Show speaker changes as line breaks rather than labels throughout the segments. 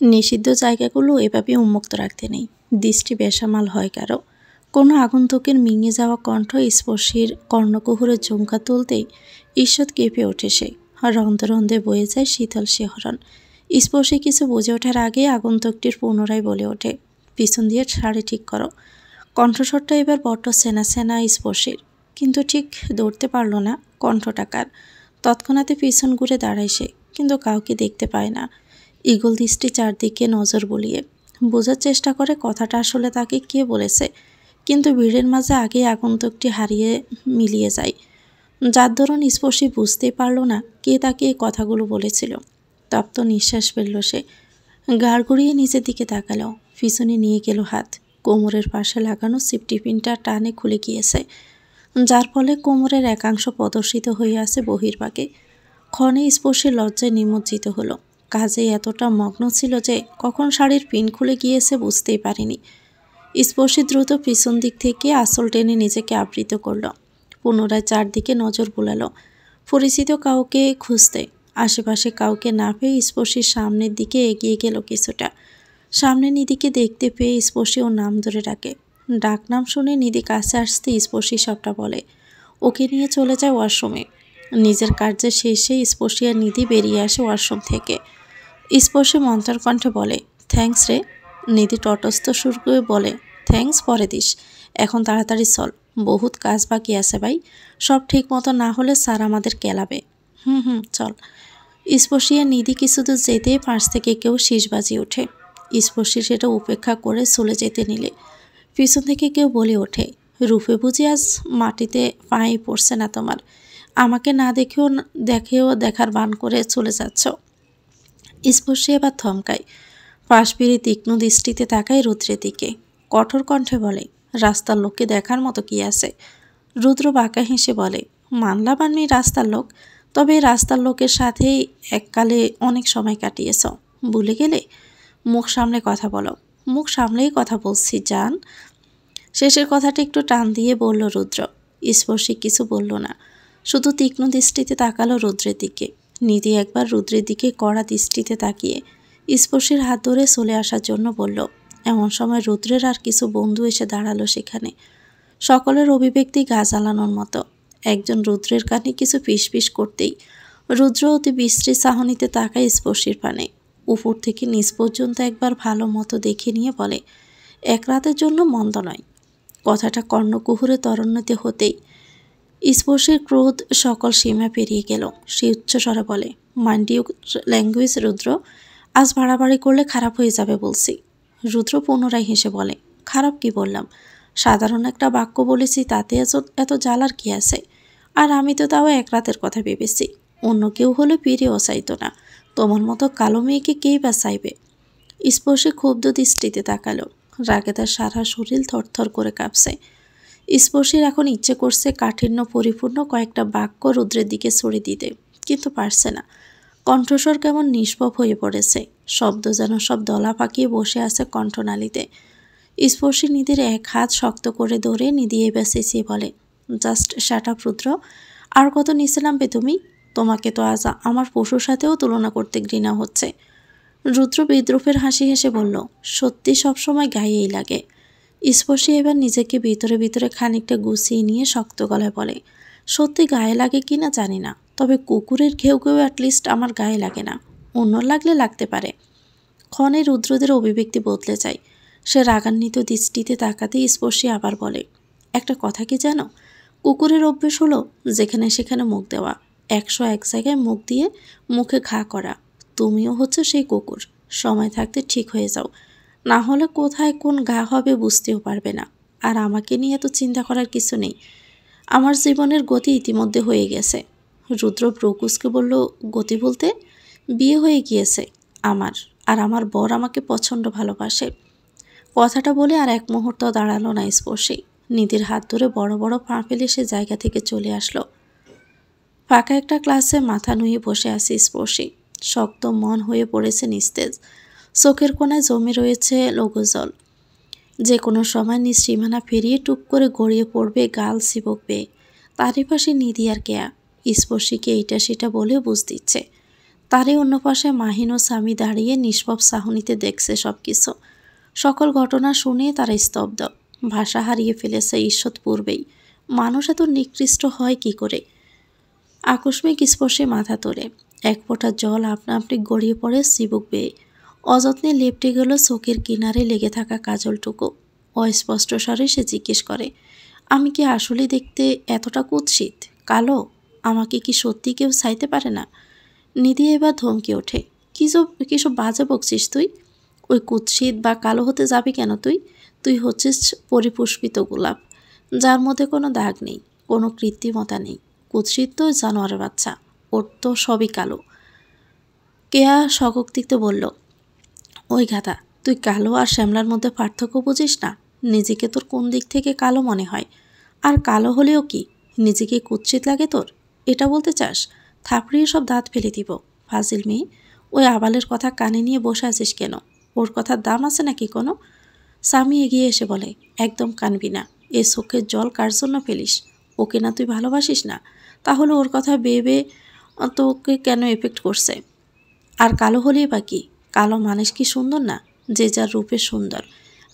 নিষিদ্ধ জায়গাগুলো এভাবে উন্মুক্ত রাখতে নেই। দৃষ্টি বেসামাল হয় কারো। কোনো আগন্তুকের মিঙে যাওয়া কণ্ঠ স্পর্শীর কর্ণকুহুরে ঝুমকা তুলতেই ঈষৎ কেঁপে ওঠে সে। রন্ধে রন্ধে বয়ে যায় শীতল শিহরণ। স্পর্শী কিছু বুঝে ওঠার আগে আগন্তুকটির পুনরায় বলে ওঠে, পিছন দিয়ে শাড়ি ঠিক করো। কণ্ঠস্বরটা এবার বড্ড সেনা সেনা স্পর্শীর, কিন্তু ঠিক ধরতে পারল না কণ্ঠটা কার। তৎক্ষণাৎ পিছন ঘুরে দাঁড়ায় সে, কিন্তু কাউকে দেখতে পায় না। ঈগল দৃষ্টি চারদিকে নজর বুলিয়ে বোঝার চেষ্টা করে কথাটা আসলে তাকে কে বলেছে, কিন্তু ভিড়ের মাঝে আগেই আগন্তুকটি হারিয়ে মিলিয়ে যায়, যার দরুন স্পর্শী বুঝতেই পারল না কে তাকে এই কথাগুলো বলেছিল। তপ্ত নিঃশ্বাস ফেলল সে, গাড় গড়িয়ে নিচের দিকে তাকালো। পিছনে নিয়ে গেল হাত। কোমরের পাশে লাগানো সেফটি পিনটা টানে খুলে গিয়েছে, যার ফলে কোমরের একাংশ প্রদর্শিত হয়ে আছে বহির্ভাগে। ক্ষণে স্পর্শী লজ্জায় নিমজ্জিত হলো। কাজে এতটা মগ্ন ছিল যে কখন শাড়ির পিন খুলে গিয়েছে বুঝতেই পারেনি। স্পর্শী দ্রুত পিছন দিক থেকে আঁচল টেনে নিজেকে আবৃত করল। পুনরায় চারদিকে নজর বুলালো, পরিচিত কাউকে খুঁজতে। আশেপাশে কাউকে না পেয়ে স্পর্শীর সামনের দিকে এগিয়ে গেল কিছুটা। সামনে নিধিকে দেখতে পেয়ে স্পর্শী ওর নাম ধরে ডাকে। ডাক নাম শুনে নিধি কাছে আসতে স্পর্শী সবটা বলে। ওকে নিয়ে চলে যায় ওয়াশরুমে। নিজের কার্যের শেষে স্পর্শী আর নিধি বেরিয়ে আসে ওয়াশরুম থেকে। স্পর্শী মন্থর কণ্ঠে বলে, থ্যাঙ্কস রে। নিধি তটস্থ সুর করে বলে, থ্যাঙ্কস পরে দিস, এখন তাড়াতাড়ি চল, বহুত কাজ বাকি আছে ভাই। সব ঠিক মতো না হলে স্যার আমাদের কেলাবে। হুম চল। স্পর্শী আর নিধি কিছু দূর যেতেই পাশ থেকে কেউ শীষ বাজিয়ে ওঠে। স্পর্শী সেটা উপেক্ষা করে চলে যেতে নিলে পিছন থেকে কেউ বলে ওঠে, রূপে বুঝি আজ মাটিতে পায়ে পড়ছে না তোমার? আমাকে না দেখেও দেখার বান করে চলে যাচ্ছ। স্পর্শী এবার থমকায়, পাশ ফিরে তীক্ষ্ণ দৃষ্টিতে তাকায় রুদ্রের দিকে। কঠোর কণ্ঠে বলে, রাস্তার লোককে দেখার মতো কি আছে? রুদ্র বাঁকা হেসে বলে, মানলাম আমি রাস্তার লোক, তবে রাস্তার লোকের সাথেই এককালে অনেক সময় কাটিয়েছ, ভুলে গেলে? মুখ সামলে কথা বলো। মুখ সামলেই কথা বলছি জান। শেষের কথাটা একটু টান দিয়ে বলল রুদ্র। স্পর্শী কিছু বলল না, শুধু তীক্ষ্ণ দৃষ্টিতে তাকালো রুদ্রের দিকে। নিধি একবার রুদ্রের দিকে কড়া দৃষ্টিতে তাকিয়ে স্পর্শীর হাত ধরে চলে আসার জন্য বলল। এমন সময় রুদ্রের আর কিছু বন্ধু এসে দাঁড়ালো সেখানে। সকলের অভিব্যক্তি গা জ্বালানোর মতো। একজন রুদ্রের কানে কিছু ফিসফিস করতেই রুদ্র অতি বিশ্রী চাহনিতে তাকায় স্পর্শীর পানে। উপর থেকে নিচ পর্যন্ত একবার ভালো মতো দেখে নিয়ে বলে, এক রাতের জন্য মন্দ নয়। কথাটা কর্ণকুহুরে ত্বরান্বিত হতেই স্পর্শীর ক্রোধ সকল সীমা পেরিয়ে গেল। সে উচ্চস্বরে বলে, মাইন্ড ইউ ল্যাঙ্গুয়েজ রুদ্র, আজ বাড়াবাড়ি করলে খারাপ হয়ে যাবে বলছি। রুদ্র পুনরায় হেসে বলে, খারাপ কি বললাম? সাধারণ একটা বাক্য বলেছি, তাতে এত জ্বালার কি আছে? আর আমি তো তাও এক রাতের কথা ভেবেছি, অন্য কেউ হলে ফিরেও চাইতো না। তোমার মতো কালো মেয়েকে কেই বা চাইবে? স্পর্শী ক্ষুব্ধ দৃষ্টিতে তাকালো। রাগে তার সারা শরীর থরথর করে কাঁপছে। স্পর্শীর এখন ইচ্ছে করছে কাঠিন্য পরিপূর্ণ কয়েকটা বাক্য রুদ্রের দিকে ছড়ে দিতে, কিন্তু পারছে না। কণ্ঠস্বর কেমন নিষ্পাপ হয়ে পড়েছে, শব্দ যেন সব দলা পাকিয়ে বসে আছে কণ্ঠনালীতে। স্পর্শী নিধির এক হাত শক্ত করে ধরে নিধি এবার চেঁচিয়ে বলে, জাস্ট শাট আপ রুদ্র। আর কত নিচে নামবে তুমি? তোমাকে তো আজ আমার পশুর সাথেও তুলনা করতে ঘৃণা হচ্ছে। রুদ্র বিদ্রুপের হাসি হেসে বলল, সত্যি সবসময় গায়েই লাগে। স্পর্শী এবার নিজেকে ভিতরে ভিতরে খানিকটা গুছিয়ে নিয়ে শক্ত গলায় বলে, সত্যি গায়ে লাগে কিনা জানি না, তবে কুকুরের ঘেউ ঘেউ অ্যাটলিস্ট আমার গায়ে লাগে না, অন্য লাগলে লাগতে পারে। ক্ষণে রুদ্রদের অভিব্যক্তি বদলে যায়। সে রাগান্বিত দৃষ্টিতে তাকাতেই স্পর্শী আবার বলে, একটা কথা কি জানো? কুকুরের অভ্যেস হলো যেখানে সেখানে মুখ দেওয়া, 101 জায়গায় মুখ দিয়ে মুখে ঘা করা। তুমিও হচ্ছে সেই কুকুর। সময় থাকতে ঠিক হয়ে যাও, না হলে কোথায় কোন ঘা হবে বুঝতেও পারবে না। আর আমাকে নিয়ে তো চিন্তা করার কিছু নেই, আমার জীবনের গতি ইতিমধ্যে হয়ে গেছে। রুদ্র প্রকুশকে বলল, গতি বলতে? বিয়ে হয়ে গিয়েছে আমার, আর আমার বর আমাকে প্রচণ্ড ভালোবাসে। কথাটা বলে আর এক মুহূর্ত দাঁড়ালো না স্পর্শী। নিধির হাত ধরে বড় বড় পা ফেলে সে জায়গা থেকে চলে আসলো। ফাঁকা একটা ক্লাসে মাথা নুয়ে বসে আছে স্পর্শী। শক্ত মন হয়ে পড়েছে নিস্তেজ। চোখের কোণায় জমে রয়েছে লঘুজল, যে কোনো সময় নিজ সীমানা ফিরিয়ে টুপ করে গড়িয়ে পড়বে গাল চিবুক বেয়ে। তারই পাশে নিধি আর কেয়া স্পর্শীকে এইটা সেটা বলেও বুঝ দিচ্ছে। তারই অন্য পাশে মাহিন ও স্বামী দাঁড়িয়ে নিষ্পাপ চাহনিতে দেখছে সবকিছু। সকল ঘটনা শুনে তারা স্তব্ধ, ভাষা হারিয়ে ফেলেছে ঈষৎ পূর্বেই। মানুষ এত নিকৃষ্ট হয় কি করে? আকস্মিক স্পর্শে মাথা তোলে, এক ফোঁটা জল আপনা আপনি গড়িয়ে পড়ে চিবুক বেয়ে। অযত্নে লেপটে গেল চোখের কিনারে লেগে থাকা কাজলটুকু। অস্পষ্ট স্বরে সে জিজ্ঞেস করে, আমি কি আসলে দেখতে এতটা কুৎসিত, কালো? আমাকে কি সত্যি কেউ চাইতে পারে না? নিধি এবার ধমকে ওঠে, কিসব বাজে বকছিস তুই? ওই কুৎসিত বা কালো হতে যাবি কেন তুই? তুই হচ্ছিস পরিপুষ্পিত গোলাপ, যার মধ্যে কোনো দাগ নেই, কোনো কৃত্রিমতা নেই। কুৎসিত তো জানোয়ারের বাচ্চা, ওর তো সবই কালো। কেয়া শগক্তিতে বলল, ওই গাধা, তুই কালো আর শ্যামলার মধ্যে পার্থক্য বুঝিস না? নিজেকে তোর কোন দিক থেকে কালো মনে হয়? আর কালো হলেও কি নিজেকে কুৎসিত লাগে তোর? এটা বলতে চাস? থাপড়িয়ে সব দাঁত ফেলে দিব। ফাজিল মেয়ে, ওই আবালের কথা কানে নিয়ে বসে আছিস কেন? ওর কথার দাম আছে নাকি কোনো? স্বামী এগিয়ে এসে বলে, একদম কানবি না। এ চোখের জল কার জন্য ফেলিস? ওকে না তুই ভালোবাসিস না? তাহলে ওর কথা ভেবে তোকে কেন এফেক্ট করছে? আর কালো হলেই বা কি? কালো মানুষ কি সুন্দর না? যে যার রূপে সুন্দর।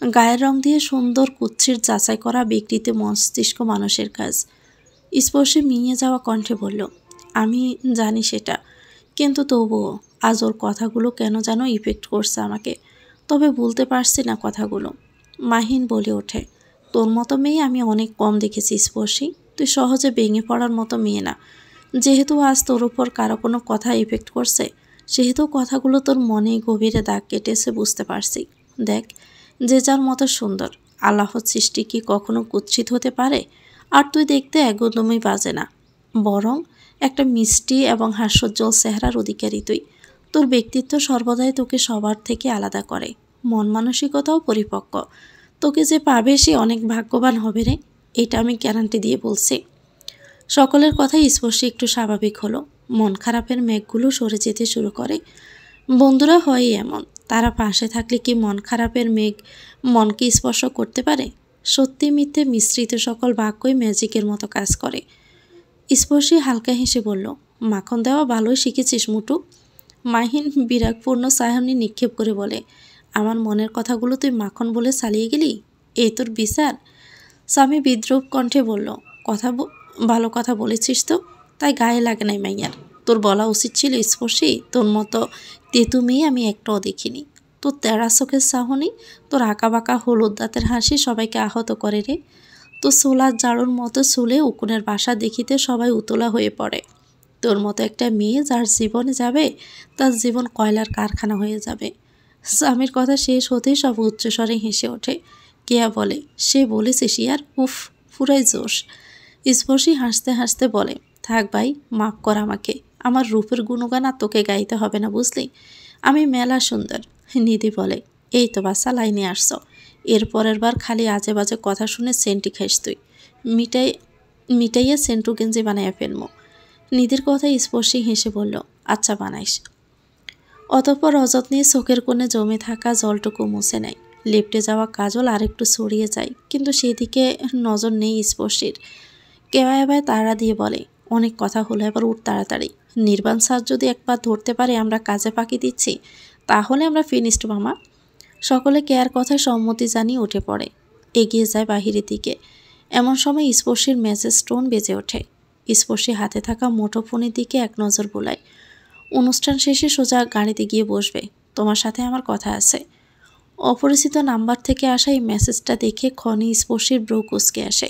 গায়ের রং দিয়ে সুন্দর কুৎসির যাচাই করা বিকৃত মস্তিষ্ক মানুষের কাজ। স্পর্শে মিয়ে যাওয়া কণ্ঠে বলল, আমি জানি সেটা, কিন্তু তবুও আজ ওর কথাগুলো কেন যেন ইফেক্ট করছে আমাকে। তবে বলতে পারছি না কথাগুলো। মাহিন বলে ওঠে, তোর মতো মেয়ে আমি অনেক কম দেখেছি স্পর্শী। তুই সহজে ভেঙে পড়ার মতো মেয়ে না। যেহেতু আজ তোর উপর কারো কোনো কথা ইফেক্ট করছে, সেহেতু কথাগুলো তোর মনে গভীরে দাগ কেটেছে বুঝতে পারছি। দেখ, যে যার মতো সুন্দর। আল্লাহর সৃষ্টি কি কখনো কুৎসিত হতে পারে? আর তুই দেখতে একদমই বাজে না, বরং একটা মিষ্টি এবং হাস্যোজ্জ্বল চেহারার অধিকারী তুই। তোর ব্যক্তিত্ব সর্বদাই তোকে সবার থেকে আলাদা করে। মন মানসিকতাও পরিপক্ক। তোকে যে পাবে সে অনেক ভাগ্যবান হবে রে, এটা আমি গ্যারান্টি দিয়ে বলছি। সকলের কথাই স্পর্শে একটু স্বাভাবিক হলো। মন খারাপের মেঘগুলো সরে যেতে শুরু করে। বন্ধুরা হয়ই এমন, তারা পাশে থাকলে কি মন খারাপের মেঘ মনকে স্পর্শ করতে পারে? সত্যি মিথ্যে মিশ্রিত সকল বাক্যই ম্যাজিকের মতো কাজ করে। স্পর্শী হালকা হেসে বলল, মাখন দেওয়া ভালোই শিখেছিস মুটু। মাহিন বিরাগপূর্ণ সায়নী নিক্ষেপ করে বলে, আমার মনের কথাগুলো তুই মাখন বলে চালিয়ে গেলি? এই তোর বিচার? স্বামী বিদ্রুপ কণ্ঠে বলল, ভালো কথা বলেছিস তো, তাই গায়ে লাগে নাই মাইয়ার। তোর বলা উচিত ছিল স্পর্শী, তোর মতো তেতু মেয়ে আমি একটাও দেখিনি। তোর তেরা চোখের চাহনি, তোর আঁকা বাঁকা হলুদ দাঁতের হাসি সবাইকে আহত করে রে। তোর সোলার জাড়ুর মতো চুলে উকুনের বাসা দেখিতে সবাই উতলা হয়ে পড়ে। তোর মতো একটা মেয়ে যার জীবনে যাবে, তার জীবন কয়লার কারখানা হয়ে যাবে। স্বামীর কথা শেষ হতেই সব উচ্চস্বরে হেসে ওঠে। কেয়া বলে, সে বলেছে শিয়ার, উফ, পুরাই জোশ। স্পর্শী হাসতে হাসতে বলে, থাক ভাই, মাফ কর আমাকে। আমার রূপের গুণগান আর তোকে গাইতে হবে না বুঝলি, আমি মেলা সুন্দর। নিধি বলে, এই তো বাচ্চা লাইনে আসছ, এরপরের বার খালি আজে বাজে কথা শুনে সেন্টি খাইস তুই। মিটাইয়া সেন্টু গেঞ্জি বানাইয়া ফেলবো। নিধির কথায় স্পর্শী হেসে বলল, আচ্ছা বানাইস। অতঃপর অযত্নে চোখের কোণে জমে থাকা জলটুকু মুছে নেয়। লেপটে যাওয়া কাজল আরেকটু ছড়িয়ে যায়, কিন্তু সেদিকে নজর নেই স্পর্শীর। কেয়া এবার তাড়া দিয়ে বলে, অনেক কথা হলো, এবার উঠ তাড়াতাড়ি। নির্বাণ স্যার যদি একবার ধরতে পারে আমরা কাজে ফাঁকি দিচ্ছি, তাহলে আমরা ফিনিশড মামা। সকলে কেয়ার কথায় সম্মতি জানিয়ে উঠে পড়ে, এগিয়ে যায় বাহিরের দিকে। এমন সময় স্পর্শীর মেসেজ টোন বেজে ওঠে। স্পর্শী হাতে থাকা মুঠোফোনের দিকে এক নজর বোলায়। অনুষ্ঠান শেষে সোজা গাড়িতে গিয়ে বসবে, তোমার সাথে আমার কথা আছে। অপরিচিত নাম্বার থেকে আসা এই মেসেজটা দেখে ক্ষণে স্পর্শীর ব্রু কুঁচকে আসে।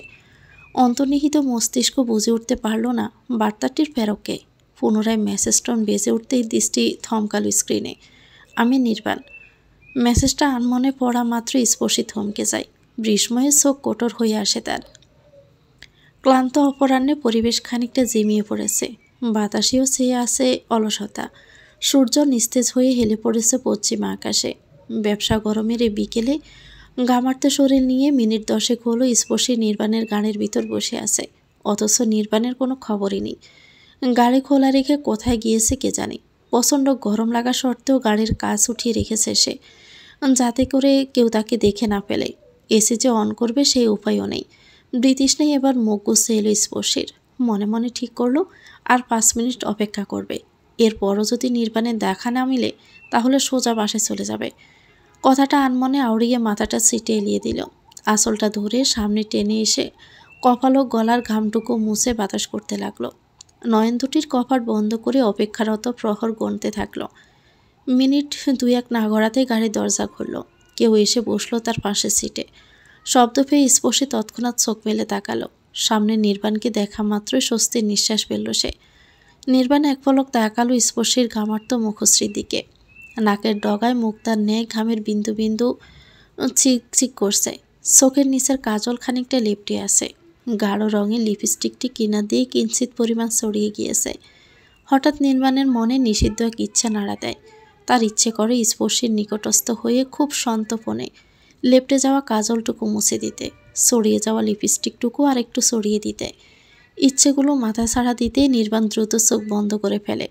অন্তর্নিহিত মস্তিষ্ক বুঝে উঠতে পারল না বার্তাটির ফেরকে। পুনরায় মেসেজ টোন বেজে উঠতেই দৃষ্টি থমকাল স্ক্রিনে। আমি নির্বাণ। মেসেজটা আনমনে পড়া মাত্র স্পর্শী থমকে যায়। বিস্ময়ে চোখ কোটর হয়ে আসে তার। ক্লান্ত অপরাহ্নে পরিবেশ খানিকটা জিমিয়ে পড়েছে। বাতাসেও চেয়ে আছে অলসতা। সূর্য নিস্তেজ হয়ে হেলে পড়েছে পশ্চিমা আকাশে। ব্যবসা গরমের এই বিকেলে গামার্তে শরীর নিয়ে মিনিট 10 হলো স্পর্শী নির্বাণের গাড়ির ভিতর বসে আছে, অথচ নির্বাণের কোনো খবরই নেই। গাড়ি খোলা রেখে কোথায় গিয়েছে কে জানে। প্রচণ্ড গরম লাগা সত্ত্বেও গাড়ির কাজ উঠিয়ে রেখেছে সে, যাতে করে কেউ তাকে দেখে না ফেলে। এসি যে অন করবে সেই উপায়ও নেই। এবার মুখ গুছে এলো স্পর্শীর। মনে মনে ঠিক করলো আর 5 মিনিট অপেক্ষা করবে। এরপরও যদি নির্বাণের দেখা না মিলে তাহলে সোজা বাসায় চলে যাবে। কথাটা আনমনে আউড়িয়ে মাথাটা সিটে এলিয়ে দিল। আসলটা ধরে সামনে টেনে এসে কপাল ও গলার ঘামটুকু মুছে বাতাস করতে লাগলো। নয়ন দুটির কপাট বন্ধ করে অপেক্ষারত প্রহর গুনতে থাকলো। মিনিট 2-1 না গড়াতেই গাড়ির দরজা খুলল। কেউ এসে বসলো তার পাশের সিটে। শব্দ পেয়ে স্পর্শী তৎক্ষণাৎ চোখ মেলে তাকালো। সামনে নির্বাণকে দেখা মাত্রই স্বস্তির নিঃশ্বাস ফেলল সে। নির্বাণ এক পলক তাকালো স্পর্শীর ঘামার্ত মুখশ্রীর দিকে। নাকের ডগায় মুক্তার ন্যায় ঘামের বিন্দু বিন্দু চিক চিক করছে। চোখের নিচের কাজল খানিকটা লেপটে আছে। গাঢ় রঙের লিপস্টিকটি কিনা দিয়ে কিঞ্চিত পরিমাণ ছড়িয়ে গিয়েছে। হঠাৎ নির্বাণের মনে নিষিদ্ধ এক ইচ্ছা নাড়া দেয়। তার ইচ্ছে করে স্পর্শীর নিকটস্থ হয়ে খুব সন্তপনে লেপটে যাওয়া কাজলটুকু মুছে দিতে, ছড়িয়ে যাওয়া লিপস্টিকটুকু আর একটু ছড়িয়ে দিতে। ইচ্ছেগুলো মাথা ছাড়া দিতেই নির্বাণ দ্রুত চোখ বন্ধ করে ফেলে।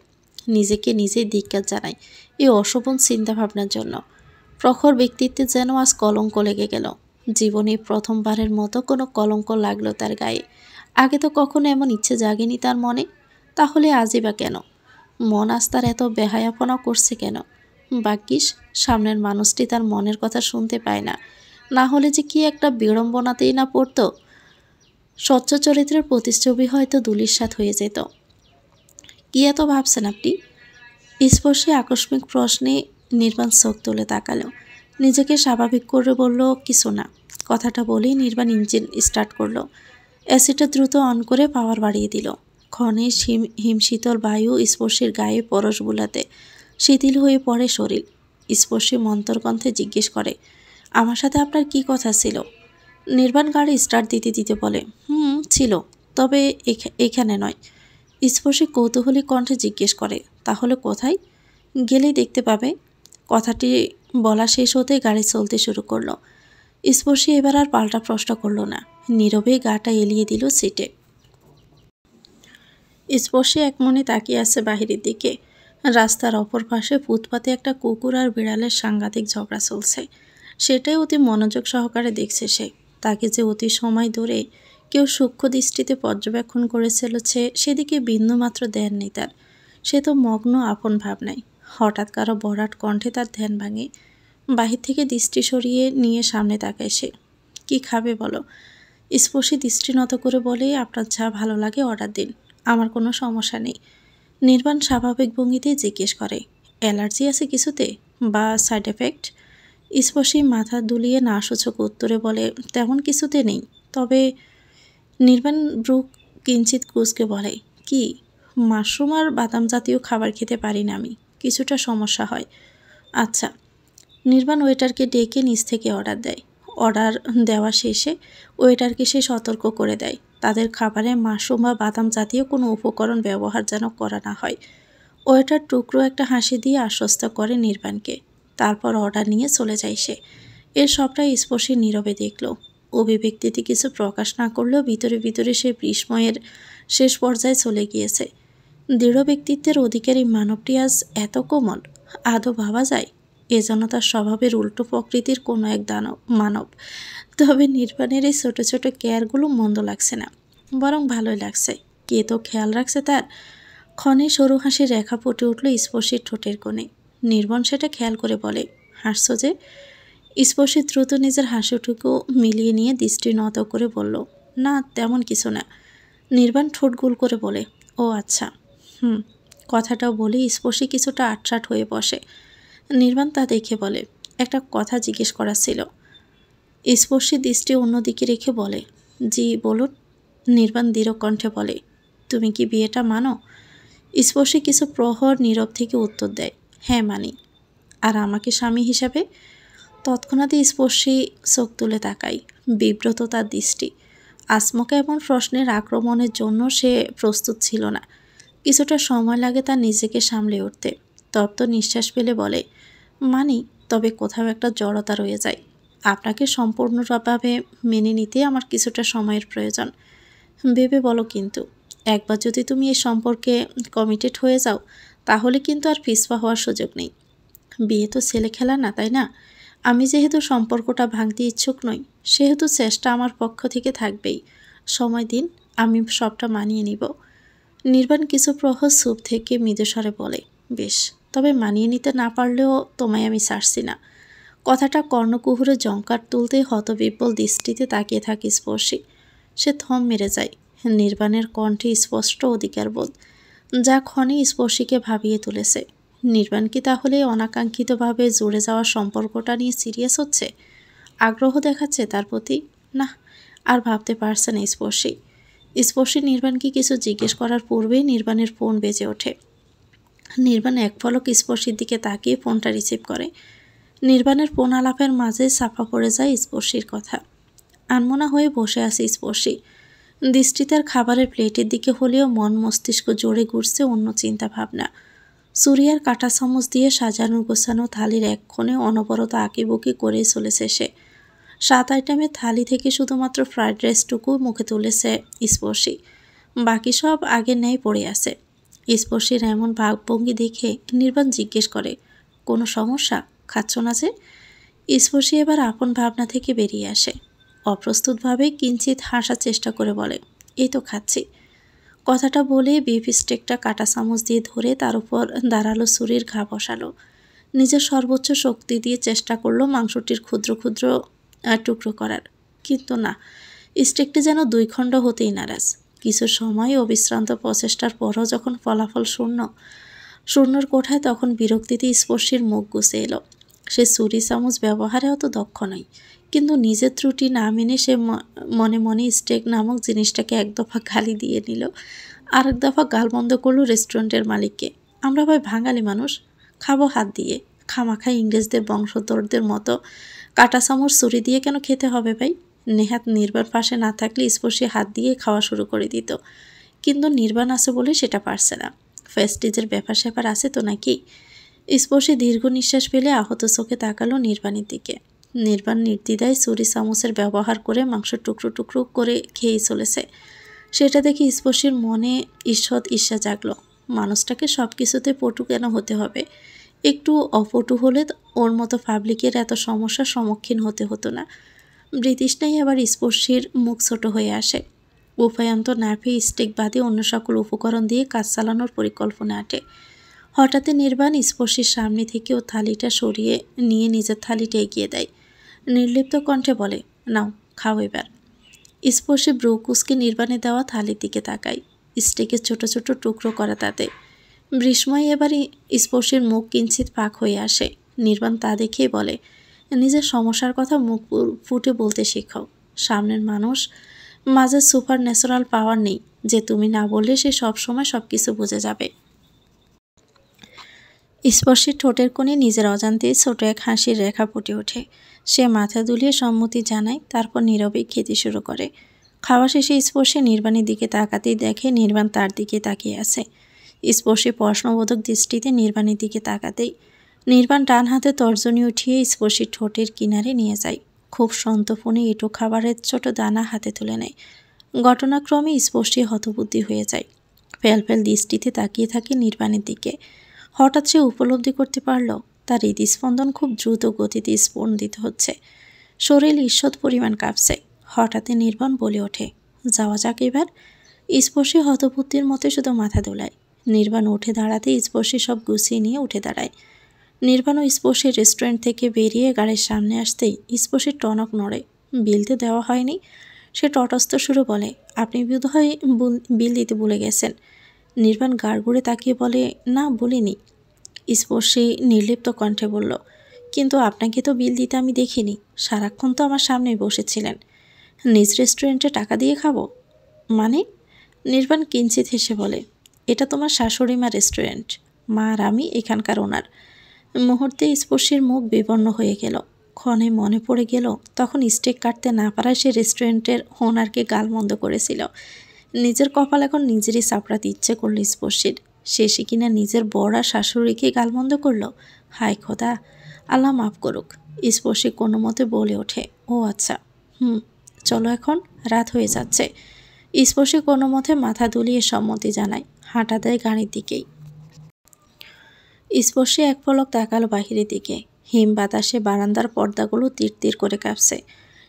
নিজেকে নিজেই ধিক্কার জানায় এই অশোভন চিন্তাভাবনার জন্য। প্রখর ব্যক্তিত্বে যেন আজ কলঙ্ক লেগে গেল। জীবনে প্রথমবারের মতো কোনো কলঙ্ক লাগলো তার গায়ে। আগে তো কখনো এমন ইচ্ছে জাগেনি তার মনে। তাহলে আজই বা কেন? মন আজ তার এত বেহায়াপনা করছে কেন? ভাগ্যিস সামনের মানুষটি তার মনের কথা শুনতে পায় না। না হলে যে কি একটা বিড়ম্বনাতেই না পড়তো। স্বচ্ছ চরিত্রের প্রতিচ্ছবি হয়তো ধূলিসাৎ হয়ে যেত। কি এত ভাবছেন আপনি? স্পর্শী আকস্মিক প্রশ্নে নির্বাণ চোখ তুলে তাকালো। নিজেকে স্বাভাবিক করে বলল, কিছু না। কথাটা বলেই নির্বাণ ইঞ্জিন স্টার্ট করলো। অ্যাসিডটা দ্রুত অন করে পাওয়ার বাড়িয়ে দিল। ক্ষণে হিমশীতল বায়ু স্পর্শীর গায়ে পরশ বুলাতে শিথিল হয়ে পড়ে শরীর। স্পর্শী মন্তর কণ্ঠে জিজ্ঞেস করে, আমার সাথে আপনার কি কথা ছিল? নির্বাণ গাড়ি স্টার্ট দিতে দিতে বলে, ছিল, তবে এখানে নয়। স্পর্শী কৌতূহলী কণ্ঠে জিজ্ঞেস করে, তাহলে কোথায়? গেলেই দেখতে পাবে। কথাটি বলা শেষ হতেই গাড়ি চলতে শুরু করলো। স্পর্শী এবার আর পাল্টা প্রশ্ন করল না। নীরবে গাটা এলিয়ে দিল সিটে। স্পর্শী এক মনে তাকিয়ে আছে বাহিরের দিকে। রাস্তার অপর পাশে ফুটপাতে একটা কুকুর আর বিড়ালের সাংঘাতিক ঝগড়া চলছে। সেটাই অতি মনোযোগ সহকারে দেখছে সে। তাকে যে অতি সময় ধরে কেউ সূক্ষ্ম দৃষ্টিতে পর্যবেক্ষণ করে চলেছে সেদিকে বিন্দুমাত্র ধ্যান নেই তার। সে তো মগ্ন আপন ভাবনায়। হঠাৎ কারো বরাট কণ্ঠে তার ধ্যান ভাঙে। বাহির থেকে দৃষ্টি সরিয়ে নিয়ে সামনে তাকায় সে। কি খাবে বলো? স্পর্শী দৃষ্টি নত করে বলে, আপনার যা ভালো লাগে অর্ডার দিন, আমার কোনো সমস্যা নেই। নির্বাণ স্বাভাবিক ভঙ্গিতেই জিজ্ঞেস করে, অ্যালার্জি আছে কিছুতে বা সাইড এফেক্ট? স্পর্শী মাথা দুলিয়ে না সূচক উত্তরে বলে, তেমন কিছুতে নেই, তবে নির্বাণ ব্রু কিঞ্চিত কুঁচকে বলে, কি? মাশরুম আর বাদাম জাতীয় খাবার খেতে পারি না আমি, কিছুটা সমস্যা হয়। আচ্ছা। নির্বাণ ওয়েটারকে ডেকে নিচ থেকে অর্ডার দেয়। অর্ডার দেওয়া শেষে ওয়েটারকে সে সতর্ক করে দেয় তাদের খাবারে মাশরুম বা বাদাম জাতীয় কোনো উপকরণ ব্যবহার যেন করা না হয়। ওয়েটার টুকরো একটা হাসি দিয়ে আশ্বস্ত করে নির্বাণকে। তারপর অর্ডার নিয়ে চলে যায় সে। এর সবটাই স্পর্শী নীরবে দেখল। অভিব্যক্তিতে কিছু প্রকাশ না করলেও ভিতরে ভিতরে সে বিস্ময়ের শেষ পর্যায়ে চলে গিয়েছে। দৃঢ় ব্যক্তিত্বের অধিকারী মানবটি আজ এত কোমল, আদৌ ভাবা যায়? এজন্য তার স্বভাবের উল্টো প্রকৃতির কোনো এক মানব। তবে নির্বাণের এই ছোট ছোট কেয়ারগুলো মন্দ লাগছে না, বরং ভালোই লাগছে। কে তো খেয়াল রাখছে তার। ক্ষণে সরু হাসির রেখা ফুটে উঠল স্পর্শীর ঠোঁটের কোণে। নির্বাণ সেটা খেয়াল করে বলে, হাসছো যে? স্পর্শী দ্রুত নিজের হাসিটুকু মিলিয়ে নিয়ে দৃষ্টি নত করে বলল, না তেমন কিছু না। নির্বাণ ঠোঁট গোল করে বলে, ও আচ্ছা। কথাটাও বলে স্পর্শী কিছুটা আটসাট হয়ে বসে। নির্বাণ তা দেখে বলে, একটা কথা জিজ্ঞেস করার ছিল। স্পর্শী দৃষ্টি অন্যদিকে রেখে বলে, জি বলুন। নির্বাণ দৃঢ় কণ্ঠে বলে, তুমি কি বিয়েটা মানো? স্পর্শী কিছু প্রহর নীরব থেকে উত্তর দেয়, হ্যাঁ মানি। আর আমাকে স্বামী হিসাবে? তৎক্ষণাৎ স্পর্শী চোখ তুলে তাকায়। বিব্রত তার দৃষ্টি। আচমকা এমন প্রশ্নের আক্রমণের জন্য সে প্রস্তুত ছিল না। কিছুটা সময় লাগে তার নিজেকে সামলে উঠতে। তপ্ত নিঃশ্বাস ফেলে বলে, মানি, তবে কোথাও একটা জড়তা রয়ে যায়। আপনাকে সম্পূর্ণভাবে মেনে নিতে আমার কিছুটা সময়ের প্রয়োজন। ভেবে বলো কিন্তু। একবার যদি তুমি এই সম্পর্কে কমিটেড হয়ে যাও তাহলে কিন্তু আর পিছপা হওয়ার সুযোগ নেই। বিয়ে তো ছেলে খেলা না, তাই না? আমি যেহেতু সম্পর্কটা ভাঙতে ইচ্ছুক নই সেহেতু চেষ্টা আমার পক্ষ থেকে থাকবেই। সময় দিন, আমি সবটা মানিয়ে নিব। নির্বাণ কিছু প্রহর চুপ থেকে মৃদুস্বরে বলে, বেশ, তবে মানিয়ে নিতে না পারলেও তোমায় আমি ছাড়ছি না। কথাটা কর্ণকুহুরে জঙ্কার তুলতেই হতবিহ্বল দৃষ্টিতে তাকিয়ে থাকে স্পর্শী। সে থম মেরে যায়। নির্বাণের কণ্ঠে স্পষ্ট অধিকারবোধ, যা ক্ষণে স্পর্শীকে ভাবিয়ে তুলেছে। নির্বাণ কি তাহলে অনাকাঙ্ক্ষিতভাবে জুড়ে যাওয়া সম্পর্কটা নিয়ে সিরিয়াস হচ্ছে? আগ্রহ দেখাচ্ছে তার প্রতি? না, আর ভাবতে পারছে না স্পর্শী। স্পর্শী নির্বাণকে কিছু জিজ্ঞেস করার পূর্বেই নির্বাণের ফোন বেজে ওঠে। নির্বাণ এক পলক স্পর্শীর দিকে তাকিয়ে ফোনটা রিসিভ করে। নির্বাণের ফোন আলাপের মাঝে চাপা পড়ে যায় স্পর্শীর কথা। আনমনা হয়ে বসে আছে স্পর্শী। দৃষ্টি তার খাবারের প্লেটের দিকে হলেও মন মস্তিষ্ক জোরে ঘুরছে অন্য চিন্তা ভাবনা। সুরিয়ার কাঁটা চামচ দিয়ে সাজানো গোছানো থালির এক কোণে অনবরত আঁকিবুকি করেই চলেছে সে। 7 আইটেমের থালি থেকে শুধুমাত্র ফ্রাইড রাইসটুকু মুখে তুলেছে স্পর্শী। বাকি সব আগের ন্যায় পড়ে আছে। স্পর্শীর এমন ভাবভঙ্গি দেখে নির্বাণ জিজ্ঞেস করে, কোনো সমস্যা? খাচ্ছ না যে? স্পর্শী এবার আপন ভাবনা থেকে বেরিয়ে আসে। অপ্রস্তুতভাবে কিঞ্চিত হাসার চেষ্টা করে বলে, এই তো খাচ্ছি। কথাটা বলে বিফ স্টেকটা কাঁটা চামচ দিয়ে ধরে তার উপর দাঁড়ালো ছুরির ঘা বসালো। নিজের সর্বোচ্চ শক্তি দিয়ে চেষ্টা করলো মাংসটির ক্ষুদ্র ক্ষুদ্র টুকরো করার, কিন্তু না, স্টেকটি যেন 2 খণ্ড হতেই নারাজ। কিছু সময় অবিশ্রান্ত প্রচেষ্টার পরও যখন ফলাফল শূন্যর কোঠায়, তখন বিরক্তিতে স্পর্শীর মুখ গুছে এলো। সে ছুরি চামচ ব্যবহারে অত দক্ষ নয়, কিন্তু নিজের ত্রুটি না মেনে সে মনে মনে স্টেক নামক জিনিসটাকে এক দফা গালি দিয়ে নিল। আরেক দফা গালমন্দ করলো রেস্টুরেন্টের মালিককে। আমরা ভাই বাঙালি মানুষ, খাবো হাত দিয়ে, খামাখা ইংরেজদের বংশধরদের মতো কাঁটা চামচ ছুরি দিয়ে কেন খেতে হবে ভাই? নেহাত নির্বাণ পাশে না থাকলে স্পর্শী হাত দিয়ে খাওয়া শুরু করে দিত, কিন্তু নির্বাণ আছে বলে সেটা পারছে না। ফেস্টিজের ব্যাপার স্যাপার আছে তো নাকি? স্পর্শী দীর্ঘ নিঃশ্বাস ফেলে আহত চোখে তাকালো নির্বাণের দিকে। নির্বাণ নির্দ্বিধায় ছুরি চামচের ব্যবহার করে মাংস টুকরো টুকরো করে খেয়েই চলেছে। সেটা দেখে স্পর্শীর মনে ঈষৎ ঈর্ষা জাগলো। মানুষটাকে সব কিছুতে পটু কেন হতে হবে? একটু অপটু হলে ওর মতো পাবলিকের এত সমস্যার সম্মুখীন হতে হতো না। ব্রিটিশটাই আবার স্পর্শীর মুখ ছোট হয়ে আসে। উপায়ন্ত না পেয়ে স্টেক বাদে অন্য সকল উপকরণ দিয়ে কাজ চালানোর পরিকল্পনা আটে। হঠাৎই নির্বাণ স্পর্শীর সামনে থেকে ও থালিটা সরিয়ে নিয়ে নিজের থালিটা এগিয়ে দেয়। নির্লিপ্ত কণ্ঠে বলে, নাও খাও এবার। স্পর্শী ব্রু কুচকে নির্বাণে দেওয়া থালির দিকে তাকায়। স্টেকের ছোট ছোট টুকরো করা তাতে। বিস্ময়ে এবারই স্পর্শীর মুখ কিঞ্চিত পাক হয়ে আসে। নির্বাণ তা দেখেই বলে, নিজের সমস্যার কথা মুখ ফুটে বলতে শেখাও। সামনের মানুষ মাঝে সুপার ন্যাচারাল পাওয়ার নেই যে তুমি না বললে সে সবসময় সব কিছু বুঝে যাবে। স্পর্শীর ঠোঁটের কোণে নিজের অজান্তেই ছোট এক হাসির রেখা ফুটে ওঠে। সে মাথা দুলিয়ে সম্মতি জানায়, তারপর নীরবেই খেতে শুরু করে। খাওয়া শেষে স্পর্শী নির্বাণের দিকে তাকাতেই দেখে নির্বাণ তার দিকে তাকিয়ে আছে। স্পর্শী প্রশ্নবোধক দৃষ্টিতে নির্বাণের দিকে তাকাতেই নির্বাণ ডান হাতে তর্জনী উঠিয়ে স্পর্শীর ঠোঁটের কিনারে নিয়ে যায়। খুব সন্তর্পণে এঁটো খাবারের ছোট দানা হাতে তুলে নেয়। ঘটনাক্রমে স্পর্শী হতবুদ্ধি হয়ে যায়। ফেলফেল দৃষ্টিতে তাকিয়ে থাকে নির্বাণের দিকে। হঠাৎ সে উপলব্ধি করতে পারল তার হৃদস্পন্দন খুব দ্রুত গতিতে স্পন্দিত হচ্ছে। শরীর ঈষৎ পরিমাণ কাঁপছে। হঠাৎই নির্বাণ বলে ওঠে, যাওয়া যাক এবার। স্পর্শী হতবুদ্ধির মতো শুধু মাথা দোলায়। নির্বাণ উঠে দাঁড়াতে স্পর্শী সব গুছিয়ে নিয়ে উঠে দাঁড়ায়। নির্বাণ ও স্পর্শী রেস্টুরেন্ট থেকে বেরিয়ে গাড়ির সামনে আসতেই স্পর্শীর টনক নড়ে। বিলতে দেওয়া হয়নি। সে তটস্থ সুরে বলে, আপনি বোধহয় বিল দিতে ভুলে গেছেন। নির্বাণ গাড় ঘুরে তাকিয়ে বলে, না বলিনি। স্পর্শী নির্লিপ্ত কণ্ঠে বলল, কিন্তু আপনাকে তো বিল দিতে আমি দেখিনি। সারাক্ষণ তো আমার সামনেই বসেছিলেন। নিজ রেস্টুরেন্টে টাকা দিয়ে খাবো মানে? নির্বাণ কিঞ্চিত হেসে বলে, এটা তোমার শাশুড়ি মা রেস্টুরেন্ট। মা আর আমি এখানকার ওনার। মুহূর্তে স্পর্শীর মুখ বিবর্ণ হয়ে গেল। ক্ষণে মনে পড়ে গেল তখন স্টেক কাটতে না পারায় সে রেস্টুরেন্টের ওনারকে গালমন্দ করেছিল। নিজের কপাল এখন নিজেরই চাপড়াতে ইচ্ছে করলো স্পর্শীর। শেষে কিনা নিজের বড় আর শাশুড়িকে গালমন্দ করলো। হায় খোদা, আল্লাহ মাফ করুক। স্পর্শী কোনো মতে বলে ওঠে, ও আচ্ছা, চলো এখন, রাত হয়ে যাচ্ছে। স্পর্শী কোনো মতে মাথা দুলিয়ে সম্মতি জানায়। হাঁটা দেয় গাড়ির দিকেই। স্পর্শী এক পলক তাকালো বাহিরের দিকে। হিম বাতাসে বারান্দার পর্দাগুলো তীর তীর করে কাঁপছে।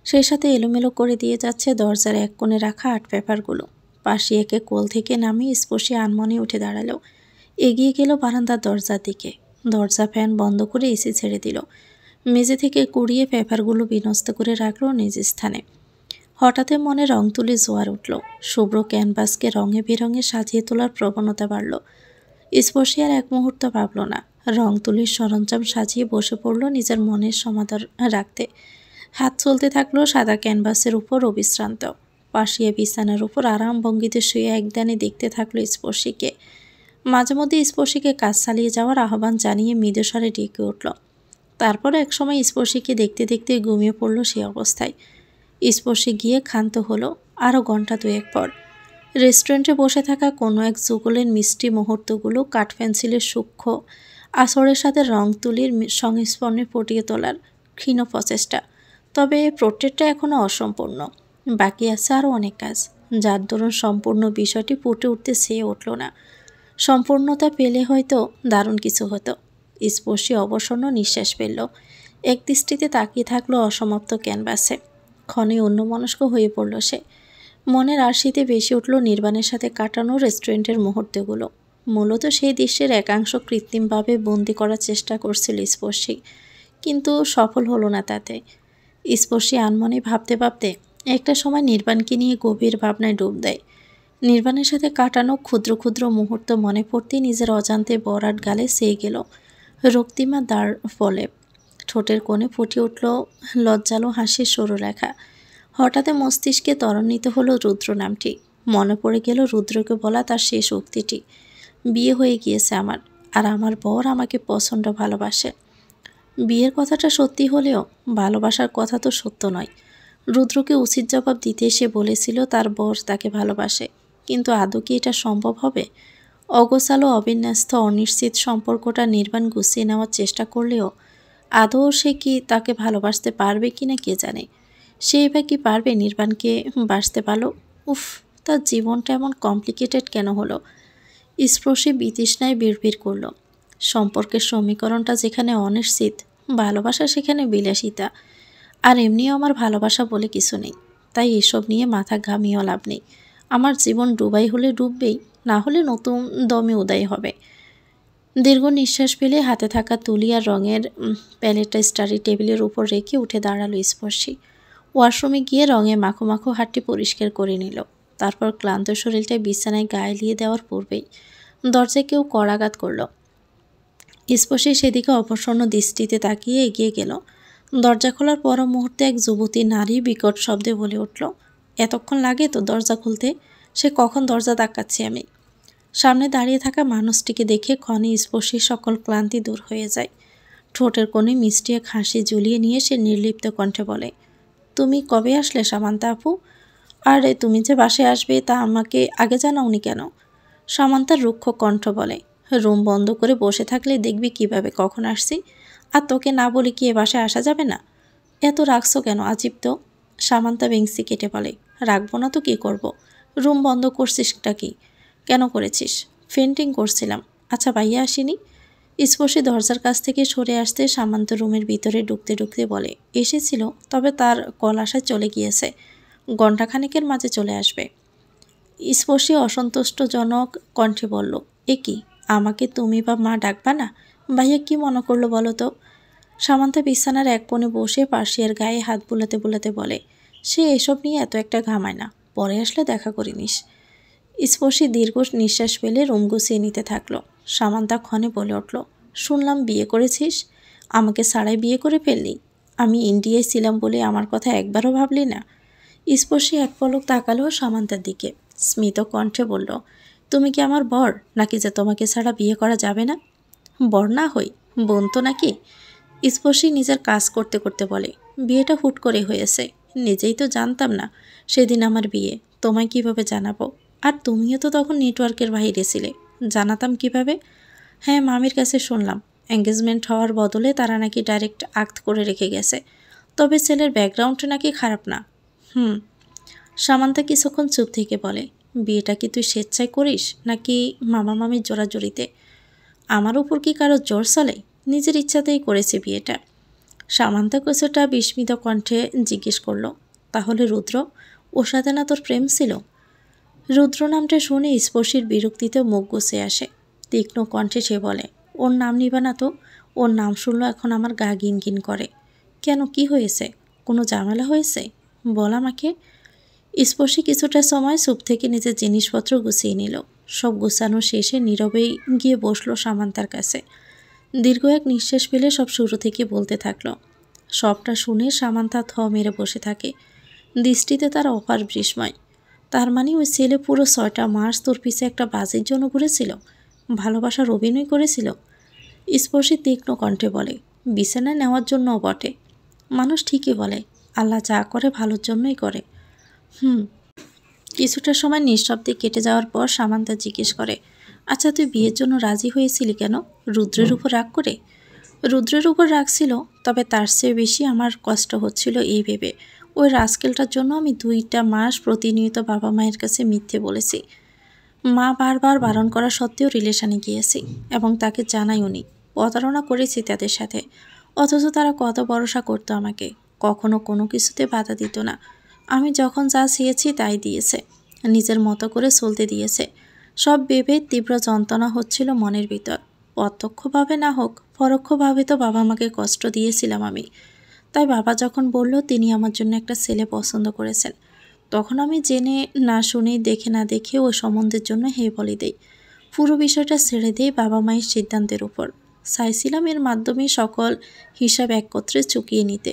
সেই সাথে এলোমেলো করে দিয়ে যাচ্ছে দরজার এক কোণে রাখা আর্ট পেপারগুলো। পাশিয়াকে কোল থেকে নামিয়ে স্পর্শী আনমনে উঠে দাঁড়ালো। এগিয়ে গেল বারান্দার দরজার দিকে। দরজা ফ্যান বন্ধ করে এসি ছেড়ে দিল। মেঝে থেকে কুড়িয়ে পেপারগুলো বিন্যস্ত করে রাখলো নিজ স্থানে। হঠাৎ মনে রং তুলি জোয়ার উঠল। শুভ্র ক্যানভাসকে রঙে বেরঙে সাজিয়ে তোলার প্রবণতা বাড়ল। স্পর্শী আর এক মুহূর্ত ভাবল না। রং তুলির সরঞ্জাম সাজিয়ে বসে পড়ল নিজের মনের সমাধান রাখতে। হাত চলতে থাকলো সাদা ক্যানভাসের উপর অবিশ্রান্ত। পাশিয়ে বিছানার উপর আরাম ভঙ্গিতে শুয়ে একদানে দেখতে থাকলো স্পর্শীকে। মাঝে মধ্যে স্পর্শীকে কাজ চালিয়ে যাওয়ার আহ্বান জানিয়ে মৃদুস্বরে ডেকে উঠল। তারপর একসময় স্পর্শীকে দেখতে দেখতে ঘুমিয়ে পড়ল সেই অবস্থায়। স্পর্শী গিয়ে ক্ষান্ত হলো আরও ঘন্টা দুয়েক পর। রেস্টুরেন্টে বসে থাকা কোনো এক যুগলের মিষ্টি মুহূর্তগুলো কাঠপেন্সিলের সূক্ষ্ম আছরের সাথে রং তুলির সংস্পর্ণে ফুটিয়ে তোলার ক্ষীণ প্রচেষ্টা। তবে পোর্ট্রেটটা এখনও অসম্পূর্ণ। বাকি আছে আরও অনেক কাজ, যার দরুন সম্পূর্ণ বিষয়টি ফুটে উঠতে চেয়ে উঠল না। সম্পূর্ণতা পেলে হয়তো দারুণ কিছু হতো। স্পর্শী অবসন্ন নিঃশ্বাস ফেলল। এক দৃষ্টিতে তাকিয়ে থাকলো অসমাপ্ত ক্যানভাসে। ক্ষণে অন্যমনস্ক হয়ে পড়ল সে। মনের আরশিতে বেশি উঠল নির্বাণের সাথে কাটানো রেস্টুরেন্টের মুহূর্তগুলো। মূলত সেই দৃশ্যের একাংশ কৃত্রিমভাবে বন্দি করার চেষ্টা করছিল স্পর্শী, কিন্তু সফল হলো না তাতে। স্পর্শী আনমনে ভাবতে ভাবতে একটা সময় নির্বাণকে নিয়ে গভীর ভাবনায় ডুব দেয়। নির্বাণের সাথে কাটানো ক্ষুদ্র ক্ষুদ্র মুহূর্ত মনে পড়তেই নিজের অজান্তে বরাট গালে চেয়ে গেল রক্তিমা দাঁড় ফলে। ঠোঁটের কোণে ফুটে উঠল লজ্জালো হাসির সরুরেখা। হঠাৎ মস্তিষ্কে ত্বরান্বিত হলো রুদ্র নামটি। মনে পড়ে গেল রুদ্রকে বলা তার শেষ উক্তিটি, বিয়ে হয়ে গিয়েছে আমার, আর আমার বর আমাকে প্রচণ্ড ভালোবাসে। বিয়ের কথাটা সত্যি হলেও ভালোবাসার কথা তো সত্য নয়। রুদ্রকে উচিত জবাব দিতে সে বলেছিল তার বর তাকে ভালোবাসে, কিন্তু আদৌ কি এটা সম্ভব হবে? অগোছালো অবিন্যস্ত অনিশ্চিত সম্পর্কটা নির্বাণ গুছিয়ে নেওয়ার চেষ্টা করলেও আদৌ সে কি তাকে ভালোবাসতে পারবে কিনা কে জানে। সে বা কি পারবে নির্বাণকে বাসতে পারলো? উফ, তার জীবনটা এমন কমপ্লিকেটেড কেন হলো? স্পর্শী বিতৃষ্ণায় বিড়বিড় করল। সম্পর্কের সমীকরণটা যেখানে অনিশ্চিত, ভালোবাসা সেখানে বিলাসিতা। আর এমনিও আমার ভালোবাসা বলে কিছু নেই, তাই এসব নিয়ে মাথা ঘামিয়েও লাভ নেই। আমার জীবন ডুবাই হলে ডুববেই, না হলে নতুন দমে উদয় হবে। দীর্ঘ নিঃশ্বাস ফেলে হাতে থাকা তুলি আর রঙের প্যালেটটা স্টাডি টেবিলের উপর রেখে উঠে দাঁড়ালো স্পর্শী। ওয়াশরুমে গিয়ে রঙে মাখো মাখো হাতটি পরিষ্কার করে নিল। তারপর ক্লান্ত শরীরটা বিছানায় গায়ে লিয়ে দেওয়ার পূর্বেই দরজায় কেউ কড়াঘাত করল। স্পর্শী সেদিকে অপসন্ন দৃষ্টিতে তাকিয়ে এগিয়ে গেল। দরজা খোলার পর মুহূর্তে এক যুবতী নারী বিকট শব্দে বলে উঠল, এতক্ষণ লাগে তো দরজা খুলতে? সে কখন দরজা ধাক্কাচ্ছি আমি। সামনে দাঁড়িয়ে থাকা মানুষটিকে দেখে ক্ষণে স্পর্শীর সকল ক্লান্তি দূর হয়ে যায়। ঠোঁটের কোণে মিষ্টি এক হাসি ঝুলিয়ে নিয়ে সে নির্লিপ্ত কণ্ঠে বলে, তুমি কবে আসলে সামান্তা আপু? আরে তুমি যে বাসায় আসবে তা আমাকে আগে জানাওনি কেন? সামান্তার রুক্ষ কণ্ঠ বলে, রুম বন্ধ করে বসে থাকলে দেখবি কিভাবে কখন আসছি। আর তোকে না বলে কি এ বাসায় আসা যাবে না? এত রাখছো কেন, আজীব তো। সামান্তা বেংসি কেটে বলে, রাখবো না তো কী করব? রুম বন্ধ করছিসটা কি? কেন করেছিস? ফেন্টিং করছিলাম। আচ্ছা ভাইয়া আসেনি? স্পর্শী দরজার কাছ থেকে সরে আসতে সামান্ত রুমের ভিতরে ঢুকতে ঢুকতে বলে, এসেছিল, তবে তার কল আসায় চলে গিয়েছে, ঘণ্টাখানেকের মাঝে চলে আসবে। স্পর্শী অসন্তুষ্টজনক কণ্ঠে বলল, এ কি, আমাকে তুমি বা মা ডাকবা না? ভাইয়া কি মনে করলো বলো তো? সামান্তা বিছানার এক কোণে বসে পার্সিয়ার গায়ে হাত বুলাতে বুলাতে বলে, সে এসব নিয়ে এত একটা ঘামায় না, পরে আসলে দেখা করে নিস। স্পর্শী দীর্ঘ নিঃশ্বাস ফেলে রুম গুছিয়ে নিতে থাকলো। সামান্তা ক্ষণে বলে উঠল, শুনলাম বিয়ে করেছিস? আমাকে ছাড়াই বিয়ে করে ফেললি? আমি ইন্ডিয়ায় ছিলাম বলে আমার কথা একবারও ভাবলি না? স্পর্শী এক পলক তাকালো সামান্তার দিকে, স্মিত কণ্ঠে বলল, তুমি কি আমার বর, নাকি যে তোমাকে ছাড়া বিয়ে করা যাবে না? বর না হই, বোন তো নাকি? স্পর্শী নিজের কাজ করতে করতে বলে, বিয়েটা হুট করে হয়েছে, নিজেই তো জানতাম না সেদিন আমার বিয়ে, তোমায় কিভাবে জানাবো? আর তুমিও তো তখন নেটওয়ার্কের বাইরে ছিলে, জানাতাম কিভাবে? হ্যাঁ, মামির কাছে শুনলাম এঙ্গেজমেন্ট হওয়ার বদলে তারা নাকি ডাইরেক্ট আক্ট করে রেখে গেছে, তবে ছেলের ব্যাকগ্রাউন্ড নাকি খারাপ না। সামান্তা কিছুক্ষণ চুপ থেকে বলে, বিয়েটা কি তুই স্বেচ্ছায় করিস নাকি মামা মামির জোরাজুরিতে? আমার উপর কি কারো জোর চলে? নিজের ইচ্ছাতেই করেছে বিয়েটা। সামান্তা কিছুটা বিস্মিত কণ্ঠে জিজ্ঞেস করল, তাহলে রুদ্র, ওর সাথে না তোর প্রেম ছিল? রুদ্র নামটা শুনে স্পর্শীর বিরক্তিতে মুখ গুছে আসে। তীক্ষ্ণ কণ্ঠে সে বলে, ওর নাম নিবা না তো? ওর নাম শুনলো এখন আমার গা গিনগিন করে। কেন, কি হয়েছে? কোনো ঝামেলা হয়েছে? বল আমাকে। স্পর্শী কিছুটা সময় চুপ থেকে নিজের জিনিসপত্র গুছিয়ে নিল। সব গুছানো শেষে নীরবেই গিয়ে বসলো সামান্তার কাছে। দীর্ঘ এক নিঃশ্বাস ফেলে সব শুরু থেকে বলতে থাকলো। সবটা শুনে সামান্তা থ মেরে বসে থাকে। দৃষ্টিতে তার অপার বিস্ময়। তার মানে ওই ছেলে পুরো 6টা মাস তোর পিছে একটা বাজির জন্য ঘুরেছিল, ভালোবাসার অভিনয় করেছিল। স্পর্শী তীক্ষ্ণ কণ্ঠে বলে, বিছানায় নেওয়ার জন্যও বটে। মানুষ ঠিকই বলে, আল্লাহ যা করে ভালোর জন্যই করে। কিছুটা সময় নিঃশব্দে কেটে যাওয়ার পর সামান্তা জিজ্ঞেস করে, আচ্ছা তুই বিয়ের জন্য রাজি হয়েছিলি কেন? রুদ্রের উপর রাগ করে? রুদ্রের উপর রাগ ছিল, তবে তার চেয়ে বেশি আমার কষ্ট হচ্ছিল এই ভেবে ওই রাস্কেলটার জন্য আমি 2টা মাস প্রতিনিয়ত বাবা মায়ের কাছে মিথ্যে বলেছি। মা বারবার বারণ করা সত্ত্বেও রিলেশনে গিয়েছি এবং তাকে জানাই উনি প্রতারণা করেছি তাদের সাথে। অথচ তারা কত ভরসা করতো আমাকে, কখনো কোনো কিছুতে বাধা দিত না। আমি যখন যা চেয়েছি তাই দিয়েছে, নিজের মতো করে চলতে দিয়েছে। সব ভেবে তীব্র যন্ত্রণা হচ্ছিল মনের ভিতর। প্রত্যক্ষভাবে না হোক পরোক্ষভাবে তো বাবা মাকে কষ্ট দিয়েছিলাম আমি। তাই বাবা যখন বলল তিনি আমার জন্য একটা ছেলে পছন্দ করেছেন, তখন আমি জেনে না শুনে দেখে না দেখে ওই সম্বন্ধের জন্য হে বলে দেই। পুরো বিষয়টা ছেড়ে দিই বাবা মায়ের সিদ্ধান্তের উপর। চাইছিলাম এর মাধ্যমে সকল হিসাব একত্রে চুকিয়ে নিতে,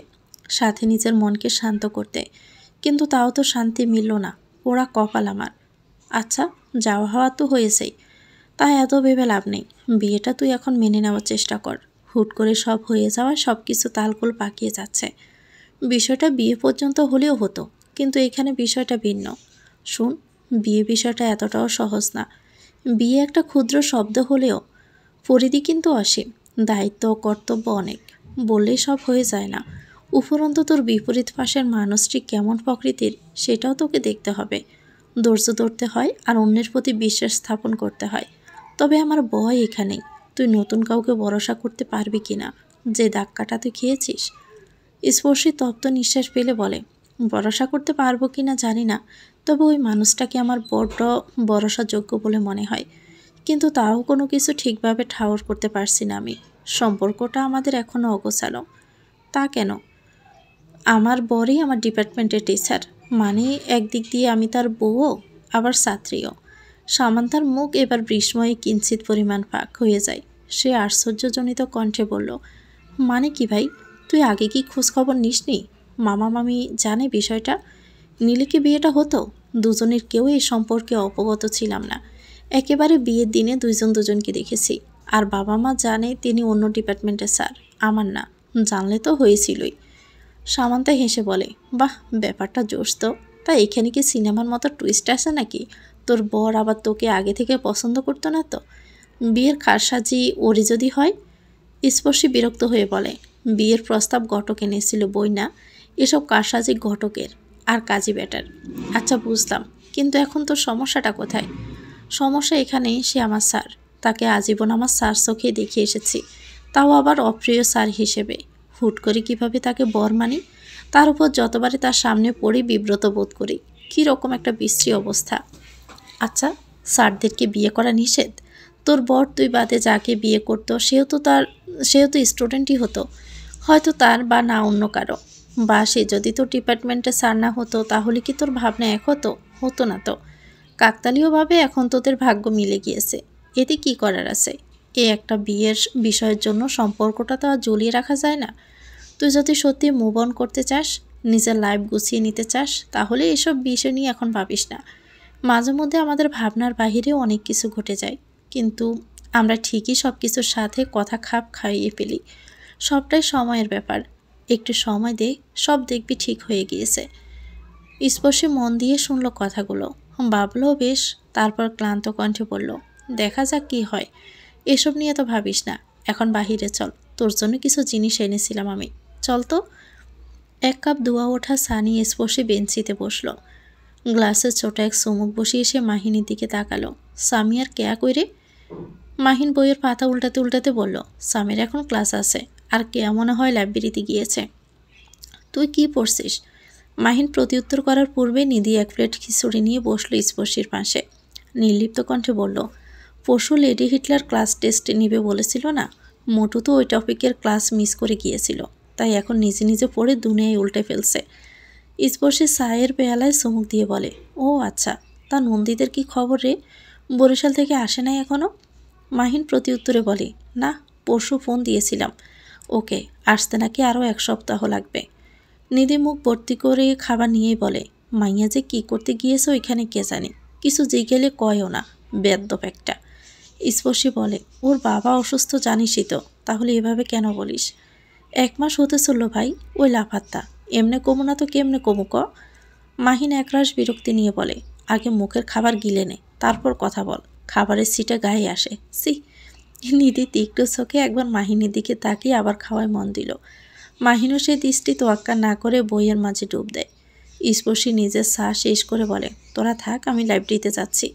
সাথে নিজের মনকে শান্ত করতে, কিন্তু তাও তো শান্তি মিলল না। ওরা কপাল আমার। আচ্ছা, যাওয়া হওয়া তো হয়েছেই, তাই এত ভেবে লাভ নেই। বিয়েটা তুই এখন মেনে নেওয়ার চেষ্টা কর। হুট করে সব হয়ে যাওয়া সব কিছু তালগোল পাকিয়ে যাচ্ছে। বিষয়টা বিয়ে পর্যন্ত হলেও হতো, কিন্তু এখানে বিষয়টা ভিন্ন। শুন, বিয়ে বিষয়টা এতটাও সহজ না। বিয়ে একটা ক্ষুদ্র শব্দ হলেও পরিধি কিন্তু অসীম, দায়িত্ব কর্তব্য অনেক। বললেই সব হয়ে যায় না। উপরন্ত তোর বিপরীত পাশের মানুষটি কেমন প্রকৃতির সেটাও তোকে দেখতে হবে। ধৈর্য ধরতে হয় আর অন্যের প্রতি বিশ্বাস স্থাপন করতে হয়। তবে আমার ভয় এখানেই, তুই নতুন কাউকে ভরসা করতে পারবি কিনা, যে ধাক্কাটা তুই খেয়েছিস। স্পর্শী তপ্ত নিঃশ্বাস ফেলে বলে, ভরসা করতে পারবো কিনা জানি না, তবে ওই মানুষটাকে আমার বড্ড ভরসাযোগ্য বলে মনে হয়। কিন্তু তাও কোনো কিছু ঠিকভাবে ঠাউর করতে পারছি না আমি। সম্পর্কটা আমাদের এখনও অগোছালো। তা কেন? আমার বরই আমার ডিপার্টমেন্টের টিচার, মানে একদিক দিয়ে আমি তার বউও আবার ছাত্রীও। সামান্তার মুখ এবার বিস্ময়ে কিঞ্চিত পরিমাণ ফাঁক হয়ে যায়। সে আশ্চর্যজনিত কণ্ঠে বলল, মানে কি ভাই, তুই আগে কি খোঁজখবর নিসনি? মামা মামি জানে বিষয়টা? নিলে কি বিয়েটা হতো? দুজনের কেউ এই সম্পর্কে অবগত ছিলাম না। একেবারে বিয়ের দিনে দুজন দুজনকে দেখেছি। আর বাবা মা জানে তিনি অন্য ডিপার্টমেন্টের স্যার, আমার না। জানলে তো হয়েছিলই। সামান্তা হেসে বলে, বাহ, ব্যাপারটা জোশ তো। তা এখানে কি সিনেমার মতো টুইস্ট আছে নাকি? তোর বর আবার তোকে আগে থেকে পছন্দ করতো না তো? বিয়ের কারসাজি ওরে যদি হয়? স্পর্শী বিরক্ত হয়ে বলে, বিয়ের প্রস্তাব ঘটক এনেছিল বই না, এসব কারসাজি ঘটকের আর কাজী বেটার। আচ্ছা বুঝলাম, কিন্তু এখন তোর সমস্যাটা কোথায়? সমস্যা এখানেই, সে আমার স্যার। তাকে আজীবন আমার স্যার চোখে দেখে এসেছি, তাও আবার অপ্রিয় স্যার হিসেবে। হুট করে কিভাবে তাকে বর মানি? তার উপর যতবারই তার সামনে পড়ি বিব্রত বোধ করি। কীরকম একটা বিশ্রী অবস্থা। আচ্ছা, স্যারদেরকে বিয়ে করা নিষেধ? তোর বর তুই বাদে যাকে বিয়ে করতো সেও তো স্টুডেন্টই হতো, হয়তো তার বা না অন্য কারো। বা সে যদি তোর ডিপার্টমেন্টে স্যার না হতো তাহলে কি তোর ভাবনা এক হতো? হতো না তো। কাকতালীয়ভাবে এখন তোদের ভাগ্য মিলে গিয়েছে, এতে কি করার আছে? একটা বিয়ের বিষয়ের জন্য সম্পর্কটা তো আর জ্বলিয়ে রাখা যায় না। তুই যদি সত্যি মুভ অন করতে চাস, নিজের লাইফ গুছিয়ে নিতে চাস, তাহলে এসব বিষয় নিয়ে এখন ভাবিস না। মাঝে মধ্যে আমাদের ভাবনার বাহিরেও অনেক কিছু ঘটে যায়, কিন্তু আমরা ঠিকই সব কিছুর সাথে কথা খাপ খাইয়ে ফেলি। সবটাই সময়ের ব্যাপার। একটু সময় দে, সব দেখবি ঠিক হয়ে গিয়েছে। স্পর্শে মন দিয়ে শুনল কথাগুলো, ভাবলো বেশ, তারপর ক্লান্ত কণ্ঠে বলল, দেখা যাক কি হয়। এসব নিয়ে তো ভাবিস না, এখন বাহিরে চল, তোর জন্য কিছু জিনিস এনেছিলাম আমি। চল তো। 1 কাপ ধোয়া ওঠা সানি স্পর্শে বেঞ্চিতে বসলো। গ্লাসে ছোট এক চুমুক বসিয়ে সে মাহিনীর দিকে তাকালো। সামিয়ার কেয়া কইরে? মাহিন বইয়ের পাতা উল্টাতে উল্টাতে বলল, সামির এখন ক্লাস আছে, আর কেয়া মনে হয় লাইব্রেরিতে গিয়েছে। তুই কি পড়ছিস? মাহিন প্রত্যুত্তর করার পূর্বে নিধি এক প্লেট খিচুড়ি নিয়ে বসল স্পর্শীর পাশে। নির্লিপ্ত কণ্ঠে বলল, পরশু লেডি হিটলার ক্লাস টেস্ট নিবে বলেছিল না? মোটু তো ওই টপিকের ক্লাস মিস করে গিয়েছিল, তাই এখন নিজে নিজে পড়ে দুনিয়ায় উল্টে ফেলছে। স্পর্শী চায়ের পেয়ালায় চুমুক দিয়ে বলে, ও আচ্ছা, তা নন্দীদের কি খবর রে? বরিশাল থেকে আসে নাই এখনও? মাহিন প্রত্যুত্তরে বলে, না, পরশু ফোন দিয়েছিলাম ওকে, আসতে নাকি আরও 1 সপ্তাহ লাগবে। নিধি মুখ ভর্তি করে খাবার নিয়েই বলে, মাইয়া যে কী করতে গিয়েছে ওইখানে কে জানে, কিছু জিগেলে কয়ও না, বেদ্যপ একটা। স্পর্শী বলে, ওর বাবা অসুস্থ জানিসই তো, তাহলে এভাবে কেন বলিস? 1 মাস হতে চলল ভাই, ওই লাফাত্তা, এমনে কমু না তো কেমনে কমু ক? মাহিন একরাশ বিরক্তি নিয়ে বলে, আগে মুখের খাবার গিলে নে, তারপর কথা বল, খাবারের সিটা গায়ে আসে। সি। নিধি তীক্ষ্ণ চোখে একবার মাহিনের দিকে তাকিয়ে আবার খাওয়ায় মন দিল। মাহিনও সে দৃষ্টি তোয়াক্কা না করে বইয়ের মাঝে ডুব দেয়। স্পর্শী নিজের চা শেষ করে বলে, তোরা থাক, আমি লাইব্রেরিতে যাচ্ছি,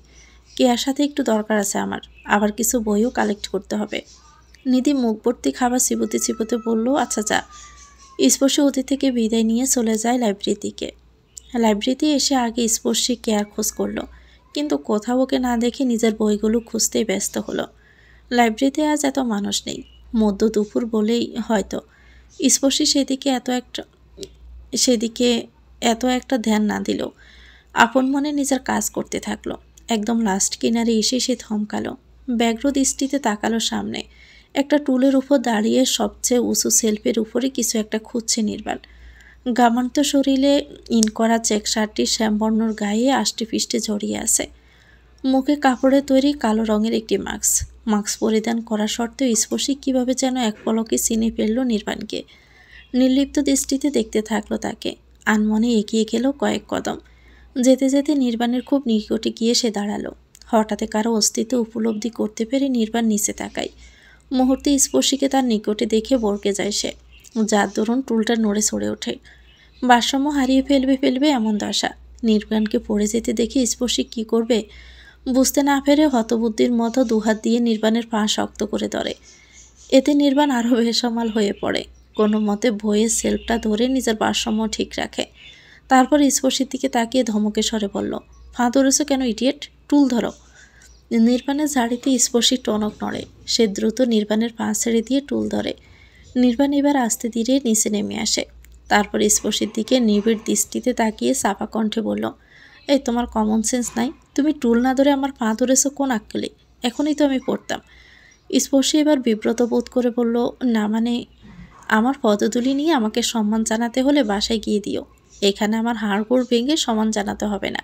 কেয়ার সাথে একটু দরকার আছে আমার, আবার কিছু বইও কালেক্ট করতে হবে। নিধি মুখ ভর্তি খাবার চিবোতে চিবোতে বলল, আচ্ছা যা। স্পর্শী অতীত থেকে বিদায় নিয়ে চলে যায় লাইব্রেরির দিকে। লাইব্রেরিতে এসে আগে স্পর্শী কেয়ার খোঁজ করলো, কিন্তু কোথাও ওকে না দেখে নিজের বইগুলো খুঁজতেই ব্যস্ত হলো। লাইব্রেরিতে আজ এত মানুষ নেই, মধ্য দুপুর বলেই হয়তো। স্পর্শী সেদিকে এত একটা ধ্যান না দিল, আপন মনে নিজের কাজ করতে থাকলো। একদম লাস্ট কিনারে এসে সে থমকালো, ব্যগ্র দৃষ্টিতে তাকালো সামনে। একটা টুলের উপর দাঁড়িয়ে সবচেয়ে উঁচু সেলফের উপরে কিছু একটা খুঁজছে নির্বাণ। গামান্ত শরীরে ইন করা চেক শার্টটি শ্যামবর্ণর গায়ে আষ্টে পিষ্টে জড়িয়ে আছে। মুখে কাপড়ে তৈরি কালো রঙের একটি মাস্ক পরিধান করা সত্ত্বেও স্পর্শী কীভাবে যেন এক পলকে চিনে ফেলল নির্বাণকে। নির্লিপ্ত দৃষ্টিতে দেখতে থাকলো তাকে, আনমনে এগিয়ে গেল কয়েক কদম। যেতে যেতে নির্বাণের খুব নিকটে গিয়ে সে দাঁড়ালো। হঠাৎ কারো অস্তিত্ব উপলব্ধি করতে পেরে নির্বাণ নিচে তাকায়। মুহূর্তে স্পর্শীকে তার নিকটে দেখে বরকে যায় সে, যার দরুন টুলটা নড়ে চড়ে ওঠে। ভারসাম্য হারিয়ে ফেলবে এমন দশা। নির্বাণকে পড়ে যেতে দেখে স্পর্শী কী করবে বুঝতে না পেরে হতবুদ্ধির মতো দুহাত দিয়ে নির্বাণের পা শক্ত করে ধরে। এতে নির্বাণ আরও বেসামাল হয়ে পড়ে, কোনো মতে বইয়ের সেলফটা ধরে নিজের ভারসাম্য ঠিক রাখে। তারপর স্পর্শীর দিকে তাকিয়ে ধমকে স্বরে বলল, পা ধরেছো কেন ইডিয়েট, টুল ধরো। নির্বাণের ঝাড়িতে স্পর্শী টনক নড়ে, সে দ্রুত নির্বাণের পা ছেড়ে দিয়ে টুল ধরে। নির্বাণ এবার আস্তে ধীরে নিচে নেমে আসে। তারপর স্পর্শীর দিকে নিবিড় দৃষ্টিতে তাকিয়ে চাপা কণ্ঠে বলল, এই তোমার কমন সেন্স নাই? তুমি টুল না ধরে আমার পা ধরেছো কোন আক্কেলে? এখনই তো আমি পড়তাম। স্পর্শী এবার বিব্রত বোধ করে বলল, না মানে, আমার পদধূলি নিয়ে আমাকে সম্মান জানাতে হলে বাসায় গিয়ে দিও, এখানে আমার হাড়গোড় ভেঙে সম্মান জানাতে হবে না।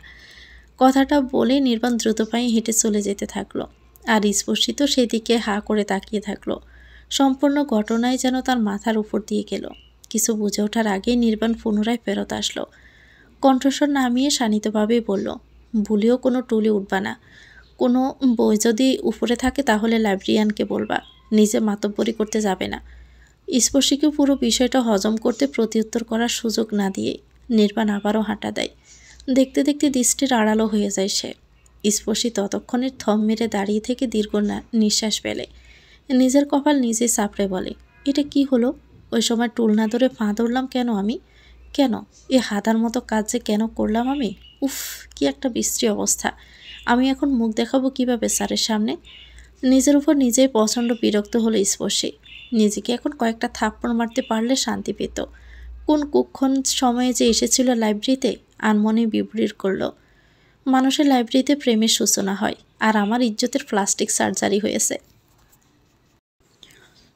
কথাটা বলে নির্বাণ দ্রুত পায়ে হেঁটে চলে যেতে থাকলো, আর স্পর্শী তো সেদিকে হা করে তাকিয়ে থাকলো। সম্পূর্ণ ঘটনায় যেন তার মাথার উপর দিয়ে গেল। কিছু বুঝে ওঠার আগেই নির্বাণ পুনরায় ফেরত আসলো। কণ্ঠস্বর নামিয়ে শানিতভাবেই বলল, ভুলেও কোনো টুলে উঠবা না, কোনো বই যদি উপরে থাকে তাহলে লাইব্রেরিয়ানকে বলবা, নিজে মাতব্বরি করতে যাবে না। স্পর্শীকে পুরো বিষয়টা হজম করতে প্রত্যুত্তর করার সুযোগ না দিয়ে নির্বাণ আবারও হাঁটা দেয়। দেখতে দেখতে দৃষ্টির আড়ালো হয়ে যায় সে। স্পর্শী ততক্ষণের থম মেরে দাঁড়িয়ে থেকে দীর্ঘ নিঃশ্বাস ফেলে। নিজের কপাল নিজে চাপড়ে বলে, এটা কি হলো? ওই সময় টুল না ধরে পা ধরলাম কেন আমি? কেন এ হাদার মতো কাজ যে কেন করলাম আমি? উফ, কি একটা বিশ্রী অবস্থা। আমি এখন মুখ দেখাবো কিভাবে স্যারের সামনে? নিজের উপর নিজেই প্রচণ্ড বিরক্ত হলো স্পর্শী। নিজেকে এখন কয়েকটা থাপ্পড় মারতে পারলে শান্তি পেত। কোন কুক্ষণ সময়ে যে এসেছিল লাইব্রেরিতে, আনমনে বিবৃত করল। মানুষের লাইব্রেরিতে প্রেমের সূচনা হয়, আর আমার ইজ্জতের প্লাস্টিক সার্জারি হয়েছে।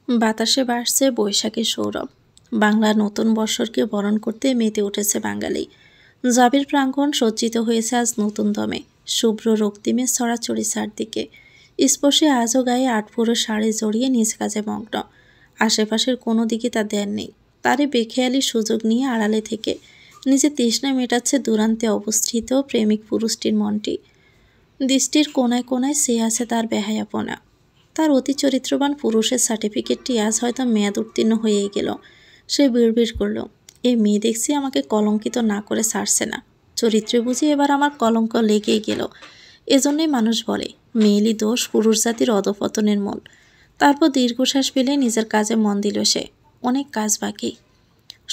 বাতাসে ভাসছে বৈশাখী সৌরভ। বাংলা নতুন বর্ষকে বরণ করতে মেতে উঠেছে বাঙালি। জাবির প্রাঙ্গণ সজ্জিত হয়েছে আজ নতুন দমে, শুভ্র রক্তিমে ছড়াছড়ি চারদিকে। স্পর্শে আজও গায়ে 8 পুরো শাড়ি জড়িয়ে নিজ কাজে মগ্ন। আশেপাশের কোনো দিকে তার ধ্যান নেই। তারই বেখেয়ালি সুযোগ নিয়ে আড়ালে থেকে নিজের তৃষ্ণা মেটাচ্ছে দূরান্তে অবস্থিত প্রেমিক পুরুষটির মনটি। দৃষ্টির কোনায় কোনায় সে আছে তার বেহায়াপনা। তার অতি চরিত্রবান পুরুষের সার্টিফিকেটটি আজ হয়তো মেয়াদ উত্তীর্ণ হয়েই গেল। সে বিড়বিড় করল, এই মেয়ে দেখছি আমাকে কলঙ্কিত না করে ছাড়ছে না, চরিত্রে বুঝি এবার আমার কলঙ্ক লেগেই গেল। এজন্যই মানুষ বলে মেয়েলি দোষ পুরুষ জাতির অধপতনের মূল। তারপর দীর্ঘশ্বাস ফেলে নিজের কাজে মন দিল সে। অনেক কাজ বাকি।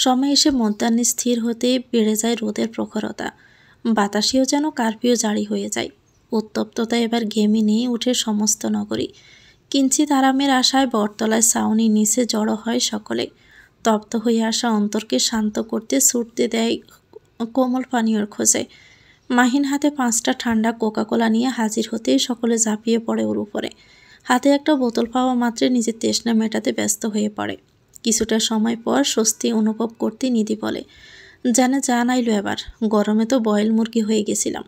সময় এসে মধ্যাহ্নে স্থির হতে বেড়ে যায় রোদের প্রখরতা। বাতাসেও যেন কার্ফিউ জারি হয়ে যায়। উত্তপ্ততা এবার ঘেমে নিয়ে উঠে সমস্ত নগরী। কিঞ্চিত আরামের আশায় বটতলায় ছাউনি নিচে জড়ো হয় সকলে। তপ্ত হয়ে আসা অন্তরকে শান্ত করতে ছুটতে দেয় কোমল পানীয়র খোঁজে। মাহিন হাতে 5টা ঠান্ডা কোকাকোলা নিয়ে হাজির হতেই সকলে ঝাঁপিয়ে পড়ে ওর উপরে। হাতে একটা বোতল পাওয়া মাত্রে নিজের তৃষ্ণা মেটাতে ব্যস্ত হয়ে পড়ে। কিছুটা সময় পর স্বস্তি অনুভব করতে নিধি বলে, জানে জান আইলো এবার, গরমে তো বয়েল মুরগি হয়ে গেছিলাম।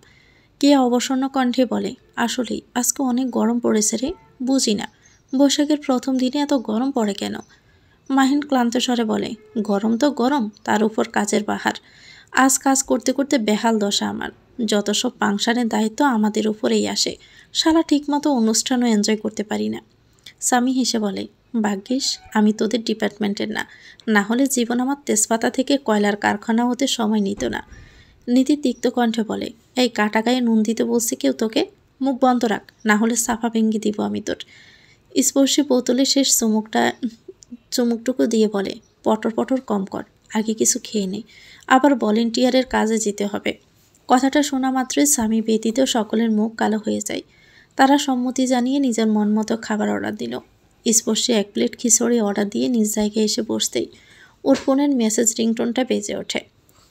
কে অবসন্ন কণ্ঠে বলে, আসলেই আজকে অনেক গরম পড়েছে রে, বুঝি না বৈশাখের প্রথম দিনে এত গরম পড়ে কেন। মাহিন ক্লান্ত স্বরে বলে, গরম তো গরম, তার উপর কাজের বাহার। আজ কাজ করতে করতে বেহাল দশা আমার। যত সব ফাংশনের দায়িত্ব আমাদের উপরেই আসে, শালা ঠিকমতো অনুষ্ঠানও এনজয় করতে পারি না। স্বামী হেসে বলে, ভাগ্যিস আমি তোদের ডিপার্টমেন্টের না, না হলে জীবন আমার তেজপাতা থেকে কয়লার কারখানা হতে সময় নিত না। নীতি তিক্ত কণ্ঠে বলে, এই কাটা গায়ে নুন দিতে বলছে কেউ তোকে? মুখ বন্ধ রাখ, না হলে সাফা ভেঙ্গে দিব আমি তোর। স্পর্শী বোতলে শেষ চুমুকটুকু দিয়ে বলে, পটর পটর কম কর, আগে কিছু খেয়ে নে, আবার ভলেন্টিয়ারের কাজে যেতে হবে। কথাটা শোনা মাত্রই স্বামী ব্যতীত সকলের মুখ কালো হয়ে যায়। তারা সম্মতি জানিয়ে নিজের মন মতো খাবার অর্ডার দিল। স্পর্শী 1 প্লেট খিচুড়ি অর্ডার দিয়ে নিজ জায়গায় এসে বসতেই ওর ফোনের মেসেজ রিংটোনটা বেজে ওঠে।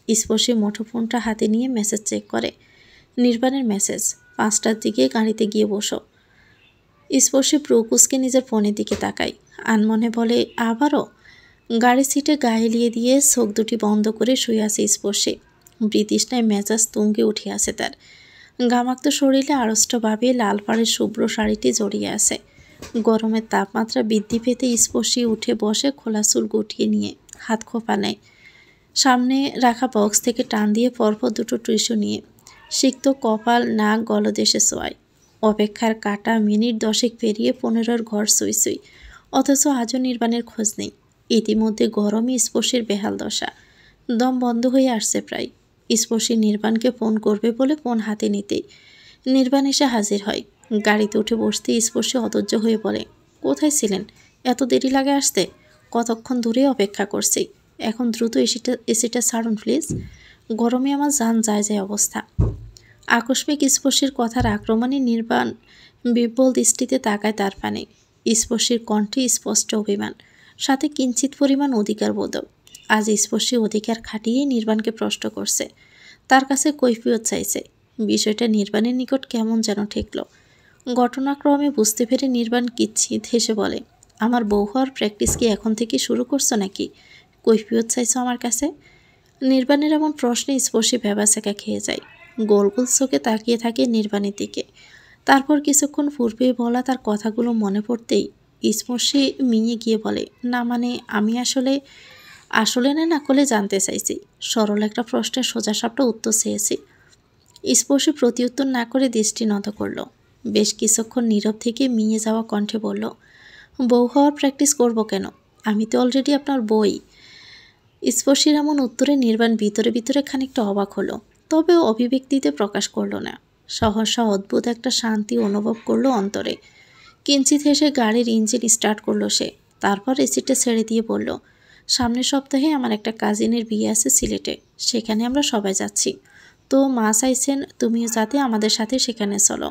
স্পর্শী মুঠোফোনটা হাতে নিয়ে মেসেজ চেক করে। নির্বাণের মেসেজ, 5টার দিকে গাড়িতে গিয়ে বসো। স্পর্শী প্রকুশকে নিজের ফোনের দিকে তাকায়, আনমনে বলে, আবারও? গাড়ির সিটে গায়ে লিয়ে দিয়ে চোখ দুটি বন্ধ করে শুয়ে আছে স্পর্শী। বৃতৃষ্ণায় মেজাজ তুঙ্গে উঠে আছে তার। গামাক্ত শরীরে আড়ষ্টভাবে লাল পাড়ের শুভ্র শাড়িটি জড়িয়ে আছে। গরমের তাপমাত্রা বৃদ্ধি পেতে স্পর্শী উঠে বসে খোলা চুল গুটিয়ে নিয়ে হাত খোপা নেয়। সামনে রাখা বক্স থেকে টান দিয়ে পরপর 2টো টিস্যু নিয়ে সিক্ত কপাল নাক গলদেশে শোয়ায়। অপেক্ষার কাটা মিনিট 10 পেরিয়ে 15-র ঘর সুই সুই, অথচ আজও নির্বাণের খোঁজ নেই। ইতিমধ্যে গরমে স্পর্শীর বেহাল দশা, দম বন্ধ হয়ে আসছে প্রায়। স্পর্শী নির্বাণকে ফোন করবে বলে ফোন হাতে নিতেই নির্বাণ এসে হাজির হয়। গাড়িতে উঠে বসতে স্পর্শী অধৈর্য হয়ে বলে, কোথায় ছিলেন? এত দেরি লাগে আসতে? কতক্ষণ ধরে অপেক্ষা করছি, এখন দ্রুত এসিটা ছাড়ুন প্লিজ, গরমে আমার জান যায় যায় অবস্থা। আকস্মিক স্পর্শীর কথার আক্রমণে নির্বাণ বিব্বল দৃষ্টিতে তাকায় তার পানে। স্পর্শীর কণ্ঠে স্পষ্ট অভিমান, সাথে কিঞ্চিত পরিমাণ অধিকার বোধও। আজ স্পর্শী অধিকার খাটিয়ে নির্বাণকে প্রশ্ন করছে, তার কাছে কৈফিয়ত চাইছে। বিষয়টা নির্বাণের নিকট কেমন যেন ঠেকল। ঘটনাক্রমে বুঝতে পেরে নির্বাণ কিচ্ছিত হেসে বলে, আমার বউ হওয়ার প্র্যাকটিস কি এখন থেকে শুরু করছো নাকি? কৈফিয়ত চাইছো আমার কাছে? নির্বাণের এমন প্রশ্নে স্পর্শী ভ্যাবাচ্যাকা খেয়ে যায়। গোল গোল চোখে তাকিয়ে থাকে নির্বাণের দিকে। তারপর কিছুক্ষণ পূর্বে বলা তার কথাগুলো মনে পড়তেই স্পর্শী মিয়ে গিয়ে বলে, না মানে আমি আসলে না নকলে জানতে চাইছি। সরল একটা প্রশ্নের সোজাসাপটা উত্তর চেয়েছি। স্পর্শী প্রতিউত্তর না করে দৃষ্টি নত করল। বেশ কিছুক্ষণ নীরব থেকে মিয়ে যাওয়া কণ্ঠে বলল, বউ হওয়ার প্র্যাকটিস করব কেন? আমি তো অলরেডি আপনার বই। স্পর্শীর এমন উত্তরে নির্বাণ ভিতরে ভিতরে খানিকটা অবাক হলো, তবে অভিব্যক্তিতে প্রকাশ করল না। সহসা অদ্ভুত একটা শান্তি অনুভব করলো অন্তরে। কিঞ্চিত হেসে গাড়ির ইঞ্জিন স্টার্ট করলো সে। তারপর এসিটা ছেড়ে দিয়ে বলল, সামনের সপ্তাহে আমার একটা কাজিনের বিয়ে আছে সিলেটে, সেখানে আমরা সবাই যাচ্ছি। তো মা চাইছেন তুমিও যাতে আমাদের সাথে সেখানে চলো।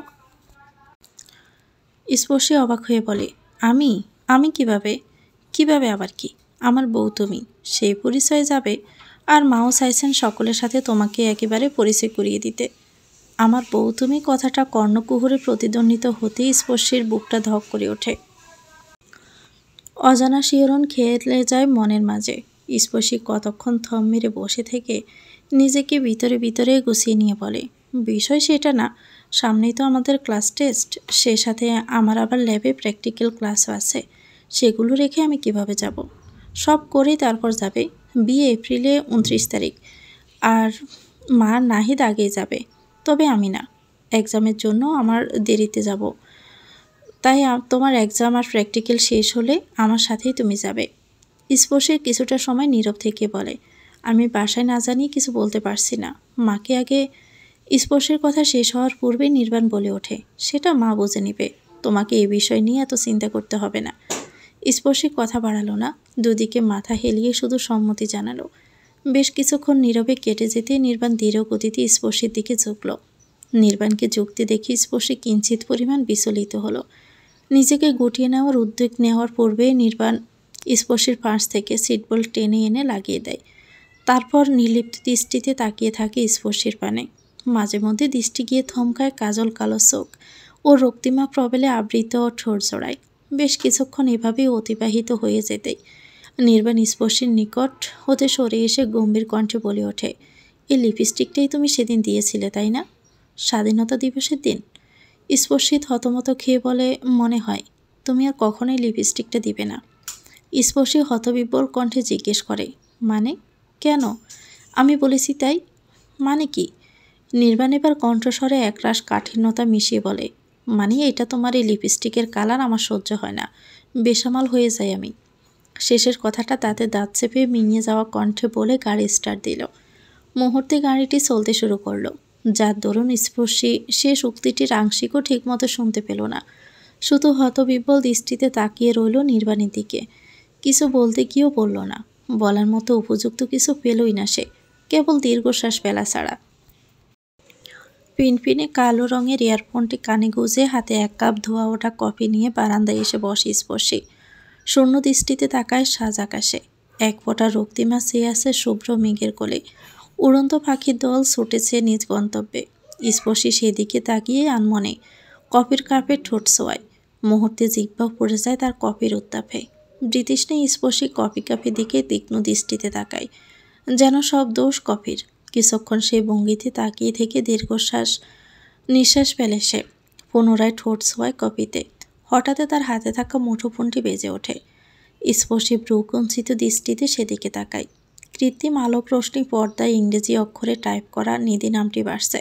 স্পর্শী অবাক হয়ে বলে, আমি কিভাবে আবার কি? আমার বউ তুমি, সেই পরিচয়ে যাবে? আর মাও চাইছেন সকলের সাথে তোমাকে একেবারে পরিচয় করিয়ে দিতে। আমার বউ তুমি কথাটা কর্ণকুহরে প্রতিধ্বনিত হতেই স্পর্শীর বুকটা ধক করে ওঠে। অজানা শিহরণ খেলে যায় মনের মাঝে। স্পর্শী কতক্ষণ থম মেরে বসে থেকে নিজেকে ভিতরে ভিতরে গুছিয়ে নিয়ে বলে, বিষয় সেটা না, সামনেই তো আমাদের ক্লাস টেস্ট, সে সাথে আমার আবার ল্যাবে প্র্যাকটিক্যাল ক্লাসও আছে, সেগুলো রেখে আমি কিভাবে যাব? সব করেই তারপর যাবে। বিয়ে এপ্রিলে 29 তারিখ, আর মা নাহিদ আগেই যাবে, তবে আমি না। এক্সামের জন্য আমার দেরিতে যাব, তাই তোমার এক্সাম আর প্র্যাকটিক্যাল শেষ হলে আমার সাথেই তুমি যাবে। স্পর্শীর কিছুটা সময় নীরব থেকে বলে, আমি বাসায় না জানিয়ে কিছু বলতে পারছি না, মাকে আগে। স্পর্শের কথা শেষ হওয়ার পূর্বে নির্বাণ বলে ওঠে, সেটা মা বুঝে নিবে, তোমাকে এই বিষয় নিয়ে এত চিন্তা করতে হবে না। স্পর্শী কথা বাড়ালো না, দুদিকে মাথা হেলিয়ে শুধু সম্মতি জানালো। বেশ কিছুক্ষণ নীরবে কেটে যেতে নির্বাণ দৃঢ় গতিতে স্পর্শীর দিকে ঝুঁকল। নির্বাণকে যুক্তি দেখে স্পর্শী কিঞ্চিত পরিমাণ বিচলিত হলো। নিজেকে গুটিয়ে নেওয়ার উদ্যোগ নেওয়ার পূর্বেই নির্বাণ স্পর্শীর পাশ থেকে সিটবেল্ট টেনে এনে লাগিয়ে দেয়। তারপর নির্লিপ্ত দৃষ্টিতে তাকিয়ে থাকে স্পর্শীর পানে। মাঝে মধ্যে দৃষ্টি গিয়ে থমকায় কাজল কালো চোখ ও রক্তিমা প্রবেলে আবৃত ঠোঁট জোড়ায়। বেশ কিছুক্ষণ এভাবেই অতিবাহিত হয়ে যেতেই নির্বাণ স্পর্শীর নিকট হতে সরে এসে গম্ভীর কণ্ঠে বলে ওঠে, এই লিপস্টিকটাই তুমি সেদিন দিয়েছিলে তাই না? স্বাধীনতা দিবসের দিন। স্পর্শী হতমত খেয়ে বলে, মনে হয়। তুমি আর কখনোই লিপস্টিকটা দিবে না। স্পর্শী হতবিব্বল কণ্ঠে জিজ্ঞেস করে, মানে? কেন? আমি বলেছি তাই। মানে কি? নির্বাণ এবার কণ্ঠস্বরে একরাশ কাঠিন্যতা মিশিয়ে বলে, মানে এটা তোমার এই লিপস্টিকের কালার আমার সহ্য হয় না, বেসামাল হয়ে যাই আমি। শেষের কথাটা তাতে দাঁত চেপে মিঙে যাওয়া কণ্ঠে বলে গাড়ি স্টার্ট দিল। মুহূর্তে গাড়িটি চলতে শুরু করলো, যার দরুন স্পর্শী শেষ উক্তিটির আংশিকও ঠিকমতো শুনতে পেল না। শুধু হতবিব্বল দৃষ্টিতে তাকিয়ে রইল নির্বাণের দিকে। কিছু বলতে গিয়েও বলল না, বলার মতো উপযুক্ত কিছু পেলই না সে, কেবল দীর্ঘশ্বাস ফেলা ছাড়া। পিনপিনে কালো রঙের ইয়ারফোনটি কানে গুঁজে হাতে এক কাপ ধোয়া ওঠা কফি নিয়ে বারান্দায় এসে বসে স্পর্শী। শূন্য দৃষ্টিতে তাকায় সাজ আকাশে। এক ফোঁটা রক্তিমা চেয়ে আছে শুভ্র মেঘের কোলে। উড়ন্ত পাখির দল ছুটেছে নিজ গন্তব্যে। স্পর্শী সেদিকে তাকিয়ে আনমনে কফির কাপে ঠোঁট ছোঁয়ায়। মুহূর্তে জিহ্বা পড়ে যায় তার কফির উত্তাপে। বৃতৃষ্ণে স্পর্শী কফি কাপের দিকে তীক্ষ্ণ দৃষ্টিতে তাকায়, যেন সব দোষ কফির। কিছুক্ষণ সেই ভঙ্গিতে তাকিয়ে থেকে দীর্ঘশ্বাস নিঃশ্বাস ফেলে সে। পুনরায় ঠোঁট ছোঁয়ায় কফিতে। হঠাৎ তার হাতে থাকা মুঠোফোনটি বেজে ওঠে। স্পর্শী ভ্রুকুঞ্চিত দৃষ্টিতে সেদিকে তাকায়। কৃত্রিম আলোক রোশনি পর্দায় ইংরেজি অক্ষরে টাইপ করা নিধি নামটি বাসছে।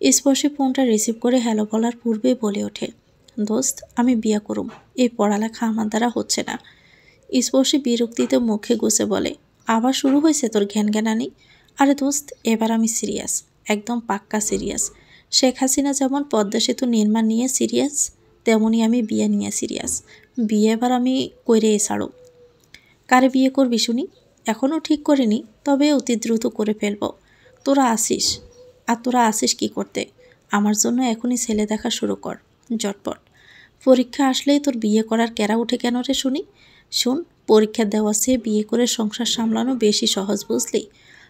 স্পর্শী ফোনটা রিসিভ করে হ্যালো বলার পূর্বে বলে ওঠে, দোস্ত, আমি বিয়া করুম, এই পড়ালেখা আমার দ্বারা হচ্ছে না। স্পর্শী বিরক্তিতে মুখে গুছে বলে, আবার শুরু হয়েছে তোর ঘ্যানঘ্যানানি? আরে দোস্ত, এবার আমি সিরিয়াস, একদম পাক্কা সিরিয়াস। শেখ হাসিনা যেমন পদ্মা সেতু নির্মাণ নিয়ে সিরিয়াস, তেমনই আমি বিয়ে নিয়ে সিরিয়াস। বিয়ে এবার আমি কইরে ছাড়ো। কারে বিয়ে করবি শুনি? এখনও ঠিক করিনি, তবে অতি দ্রুত করে ফেলব। তোরা আসিস কি করতে? আমার জন্য এখনই ছেলে দেখা শুরু কর, ঝটপট। পরীক্ষা আসলেই তোর বিয়ে করার ক্যারা উঠে কেন রে শুনি? শোন, পরীক্ষা দেওয়া চেয়ে বিয়ে করে সংসার সামলানো বেশি সহজ, বুঝলি?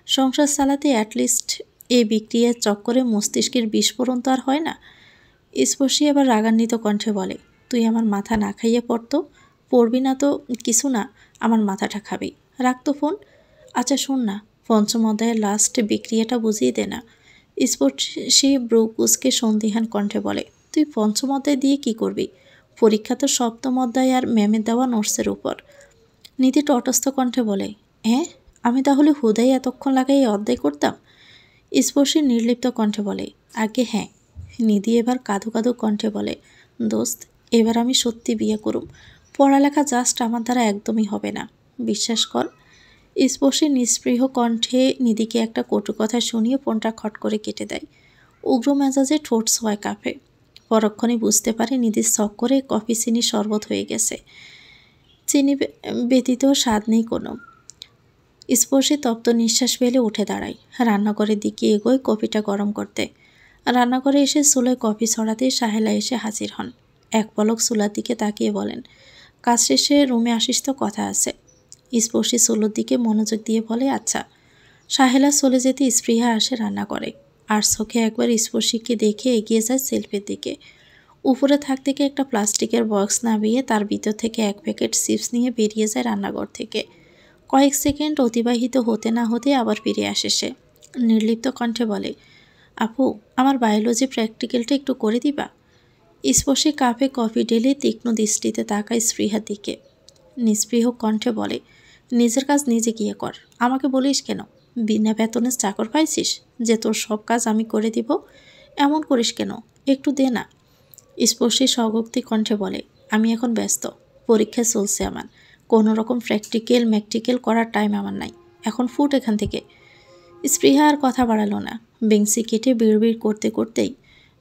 সংসার চালাতে অ্যাটলিস্ট এই বিক্রিয়ার চক্করে মস্তিষ্কের বিস্ফোরণ তো আর হয় না। স্পর্শী আবার রাগান্বিত কণ্ঠে বলে, তুই আমার মাথা না খাইয়ে পড়বি না তো কিছু না, আমার মাথাটা খাবি। রাখ তো ফোন। আচ্ছা শোন না, পঞ্চম অধ্যায়ের লাস্ট বিক্রিয়াটা বুঝিয়ে দে না। স্পর্শী ব্রু কুচকে সন্দিহান কণ্ঠে বলে, তুই পঞ্চম অধ্যায় দিয়ে কি করবি? পরীক্ষা তো সপ্তম অধ্যায় আর ম্যামের দেওয়া নোটসের উপর। নীতি তটস্থ কণ্ঠে বলে, হ্যাঁ, আমি তাহলে হুদাই এতক্ষণ লাগাই এই অধ্যায় করতাম? স্পর্শী নির্লিপ্ত কণ্ঠে বলে, আগে হ্যাঁ। নিধি এবার কাঁদো কাঁদো কণ্ঠে বলে, দোস্ত, এবার আমি সত্যি বিয়ে করুম। পড়ালেখা জাস্ট আমার দ্বারা একদমই হবে না, বিশ্বাস কর। স্পর্শী নিস্পৃহ কণ্ঠে নিধিকে একটা কটু কথা শুনিয়ে ফোনটা খট করে কেটে দেয়। উগ্র মেজাজে ঠোঁট ছোঁয়ায় কাঁপে। পরক্ষণে বুঝতে পারে নিধির শখ করে কফি চিনি শরবত হয়ে গেছে। চিনি ব্যতীত স্বাদ নেই কোনো। স্পর্শী তপ্ত নিঃশ্বাস ফেলে উঠে দাঁড়ায়, রান্নাঘরের দিকে এগোয় কফিটা গরম করতে। রান্নাঘরে এসে চুলোয় কফি ছড়াতে সাহেলা এসে হাজির হন। এক পলক চুলার দিকে তাকিয়ে বলেন, কাজ শেষে রুমে আসিস তো, কথা আছে। স্পর্শী চুলোর দিকে মনোযোগ দিয়ে বলে, আচ্ছা। সাহেলা চলে যেতে স্পৃহা আসে রান্না করে, আর চোখে একবার স্পর্শীকে দেখে এগিয়ে যায় সেলফের দিকে। উপরে থাকতে একটা প্লাস্টিকের বক্স নামিয়ে তার ভিতর থেকে এক প্যাকেট চিপস নিয়ে বেরিয়ে যায় রান্নাঘর থেকে। কয়েক সেকেন্ড অতিবাহিত হতে না হতে আবার ফিরে আসে সে। নির্লিপ্ত কণ্ঠে বলে, আপু, আমার বায়োলজি প্র্যাকটিক্যালটা একটু করে দিবা? স্পর্শী কাপে কফি ঢেলে তীক্ষ্ণ দৃষ্টিতে তাকায় স্পৃহার দিকে। নিস্পৃহ কণ্ঠে বলে, নিজের কাজ নিজে গিয়ে কর, আমাকে বলিস কেন? বিনা বেতনের চাকর পাইছিস যে তোর সব কাজ আমি করে দিব? এমন করিস কেন, একটু দে না। স্পর্শী স্বগোক্তি কণ্ঠে বলে, আমি এখন ব্যস্ত, পরীক্ষা চলছে আমার, কোনো রকম ম্যাকটিক্যাল করার টাইম আমার নাই, এখন ফুট এখান থেকে। স্পৃহা আর কথা বাড়ালো না, বেঞ্চি কেটে বিড়বিড় করতে করতেই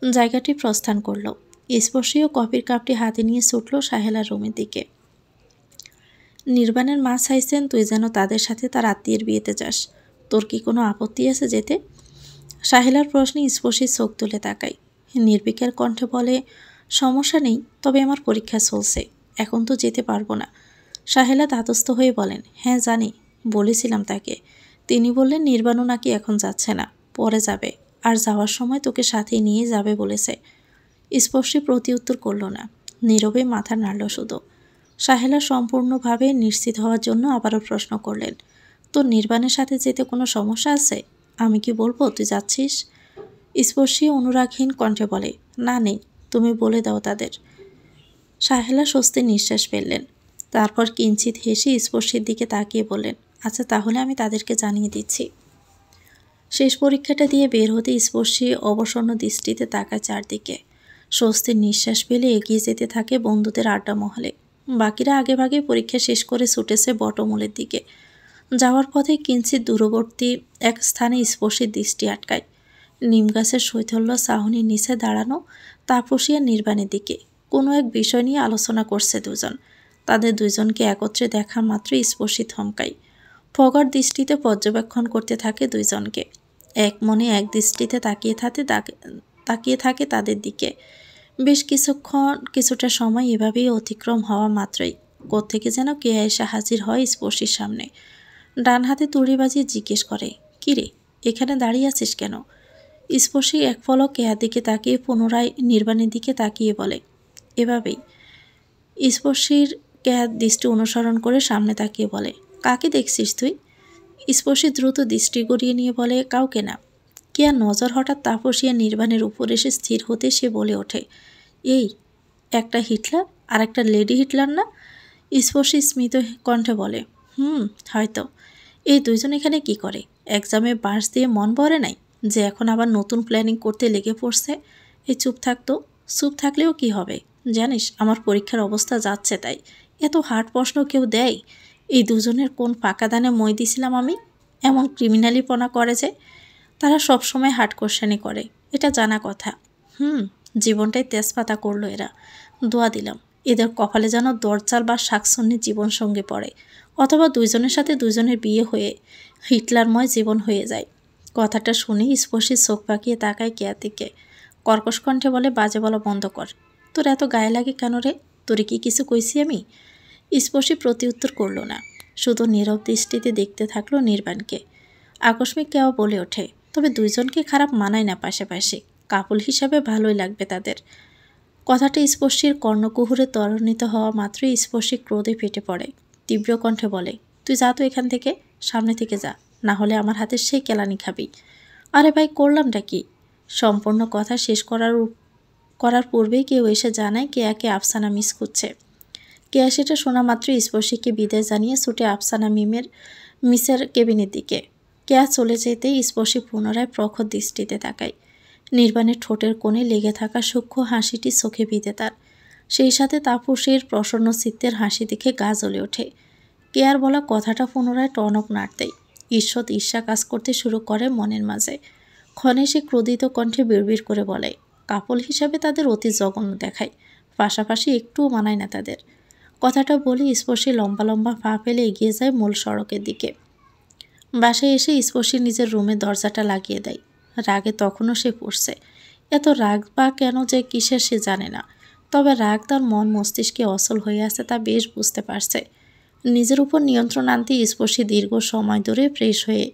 জায়গাটি প্রস্থান করলো। স্পর্শীয় কফির কাপটি হাতে নিয়ে ছুটল সাহেলার রুমের দিকে। নির্বাণের মা চাইছেন তুই যেন তাদের সাথে তার আত্মীয়ের বিয়েতে যাস। তোর কি কোনো আপত্তি আছে যেতে? সাহেলার প্রশ্নে স্পর্শী চোখ তুলে তাকায়। নির্বিকার কণ্ঠে বলে, সমস্যা নেই, তবে আমার পরীক্ষা চলছে, এখন তো যেতে পারবো না। সাহেলা ধাতস্থ হয়ে বলেন, হ্যাঁ জানি, বলেছিলাম তাকে। তিনি বললেন নির্বাণও নাকি এখন যাচ্ছে না, পরে যাবে, আর যাওয়ার সময় তোকে সাথে নিয়ে যাবে বলেছে। স্পর্শী প্রতি উত্তর করল না, নীরবে মাথা নাড়ল শুধু। সাহেলা সম্পূর্ণভাবে নিশ্চিত হওয়ার জন্য আবারও প্রশ্ন করলেন, তোর নির্বাণের সাথে যেতে কোনো সমস্যা আছে? আমি কি বলবো তুই যাচ্ছিস? স্পর্শী অনুরাগহীন কণ্ঠে বলে, না নেই, তুমি বলে দাও তাদের। সাহেলা স্বস্তির নিঃশ্বাস ফেললেন। তারপর কিঞ্চিত হেসে স্পর্শীর দিকে তাকিয়ে বললেন, আচ্ছা তাহলে আমি তাদেরকে জানিয়ে দিচ্ছি। শেষ পরীক্ষাটা দিয়ে বের হতে স্পর্শী অবসন্ন দৃষ্টিতে তাকায় চারদিকে। স্বস্তির নিঃশ্বাস ফেলে এগিয়ে যেতে থাকে বন্ধুদের আড্ডা মহলে। বাকিরা আগেভাগে পরীক্ষা শেষ করে ছুটেছে বটমূলের দিকে। যাওয়ার পথে কিঞ্চিত দূরবর্তী এক স্থানে স্পর্শীর দৃষ্টি আটকায়। নিমগাছের শৈথল্য চাহনির নিচে দাঁড়ানো তাপসী আর নির্বাণের দিকে কোনো এক বিষয় নিয়ে আলোচনা করছে দুজন। তাদের দুজনকে একত্রে দেখা মাত্রই স্পর্শী থমকায়। ফগার দৃষ্টিতে পর্যবেক্ষণ করতে থাকে দুইজনকে। এক মনে এক দৃষ্টিতে তাকিয়ে থাকে তাদের দিকে। বেশ কিছুটা সময় এভাবেই অতিক্রম হওয়া মাত্রই কোত্থেকে যেন কে এসে হাজির হয় স্পর্শীর সামনে। ডান হাতে তুড়ি বাজিয়ে জিজ্ঞেস করে, কিরে এখানে দাঁড়িয়ে আছিস কেন? স্পর্শী এক পলক কেয়ার দিকে তাকিয়ে পুনরায় নির্বাণের দিকে তাকিয়ে বলে, এভাবেই। স্পর্শীর কেয়ার দৃষ্টি অনুসরণ করে সামনে তাকিয়ে বলে, কাকে দেখছিস তুই? স্পর্শী দ্রুত দৃষ্টি গড়িয়ে নিয়ে বলে, কাউকে না। কেয়ার নজর হঠাৎ তাপসী আর নির্বাণের উপর এসে স্থির হতে সে বলে ওঠে, এই একটা হিটলার আর একটা লেডি হিটলার না? স্পর্শী স্মিত কণ্ঠে বলে, হয়তো। এই দুইজন এখানে কি করে? এক্সামে বাঁশ দিয়ে মন ভরে নাই যে এখন আবার নতুন প্ল্যানিং করতে লেগে পড়ছে? এই চুপ থাকতো। চুপ থাকলেও কি হবে জানিস, আমার পরীক্ষার অবস্থা যাচ্ছে তাই। এত হার্ড প্রশ্ন কেউ দেয়? এই দুজনের কোন পাকা দানে মই দিছিলাম আমি? এমন ক্রিমিনালিপনা করে যে তারা সবসময় হার্ড কোশ্চেনই করে, এটা জানা কথা। জীবনটাই তেজপাতা করলো এরা। দোয়া দিলাম এদের কপালে যেন দরজাল বা শাকসন্নির জীবনসঙ্গী পড়ে, অথবা দুইজনের সাথে দুইজনের বিয়ে হয়ে হিটলারময় জীবন হয়ে যায়। কথাটা শুনে স্পর্শী চোখ পাকিয়ে তাকায় কেয়ার দিকে। কর্কশ কণ্ঠে বলে, বাজে বলা বন্ধ কর। তোর এত গায়ে লাগে কেন রে? তোরে কি কিছু কইছি আমি? স্পর্শী প্রতিউত্তর করল না, শুধু নীরব দৃষ্টিতে দেখতে থাকলো নির্বাণকে। আকস্মিক কেউ বলে ওঠে, তবে দুইজনকে খারাপ মানায় না পাশাপাশি, কাপল হিসাবে ভালোই লাগবে তাদের। কথাটা স্পর্শীর কর্ণকুহুরে ত্বরান্বিত হওয়া মাত্রই স্পর্শী ক্রোধে ফেটে পড়ে। তীব্র কণ্ঠে বলে, তুই যা তো এখান থেকে, সামনে থেকে যা, না হলে আমার হাতে সেই কেলানি খাবি। আরে ভাই করলামটা কি? সম্পূর্ণ কথা শেষ করার পূর্বেই কেউ এসে জানায় কেয়াকে আফসানা মিস করছে। কেয়া সেটা শোনা মাত্রই স্পর্শীকে বিদায় জানিয়ে ছুটে আফসানা মিসের কেবিনের দিকে। কেয়া চলে যেতেই স্পর্শী পুনরায় প্রখর দৃষ্টিতে তাকায়। নির্বাণের ঠোঁটের কোণে লেগে থাকা সূক্ষ্ম হাসিটি চোখে বিঁধে তার। সেই সাথে তাপসীর প্রসন্ন চিত্তের হাসি দেখে গা জ্বলে ওঠে। কেয়ার বলা কথাটা পুনরায় টনক নাড়তেই ঈষৎ ঈর্ষা কাজ করতে শুরু করে মনের মাঝে। ক্ষণে সে ক্রোধিত কণ্ঠে বিড়বিড় করে বলে, কাপল হিসাবে তাদের অতি জঘন্য দেখায়, পাশাপাশি একটুও মানায় না তাদের। কথাটা বলে স্পর্শী লম্বা লম্বা পা ফেলে এগিয়ে যায় মূল সড়কের দিকে। বাসায় এসে স্পর্শী নিজের রুমের দরজাটা লাগিয়ে দেয়। রাগে তখনও সে পড়ছে। এত রাগ বা কেন যে কিসের সে জানে না, তবে রাগ তার মন মস্তিষ্কে অচল হয়ে আছে তা বেশ বুঝতে পারছে। নিজের উপর নিয়ন্ত্রণ আনতে স্পর্শী দীর্ঘ সময় ধরে ফ্রেশ হয়ে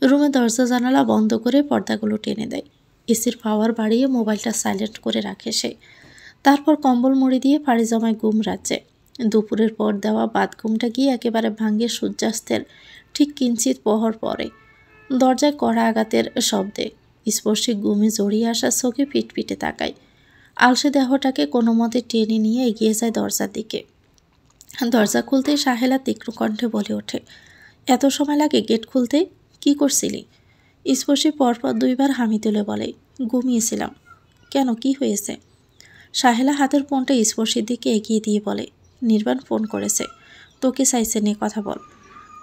রুমে দরজা জানালা বন্ধ করে পর্দাগুলো টেনে দেয়। এসির পাওয়ার বাড়িয়ে মোবাইলটা সাইলেন্ট করে রাখে সে। তারপর কম্বল মুড়ি দিয়ে ফাড়ি জমায় ঘুম রাজ্যে। দুপুরের পর দেওয়া বাথঘুমটা গিয়ে একেবারে ভাঙে সূর্যাস্তের ঠিক কিঞ্চিত প্রহর পরে। দরজায় কড়া আঘাতের শব্দে স্পর্শী ঘুমে জড়িয়ে আসা চোখে পিটপিটে তাকায়। আলসে দেহটাকে কোনো মতে টেনে নিয়ে এগিয়ে যায় দরজার দিকে। দরজা খুলতেই সাহেলা তীক্ষ্ণ কণ্ঠে বলে ওঠে, এত সময় লাগে গেট খুলতে? কি করছিলি? স্পর্শী পরপর দুইবার হামি তুলে বলে, ঘুমিয়েছিলাম। কেন, কি হয়েছে? সাহেলা হাতের ফোনটা স্পর্শীর দিকে এগিয়ে দিয়ে বলে, নির্বাণ ফোন করেছে, তোকে চাইছে নিয়ে কথা বল।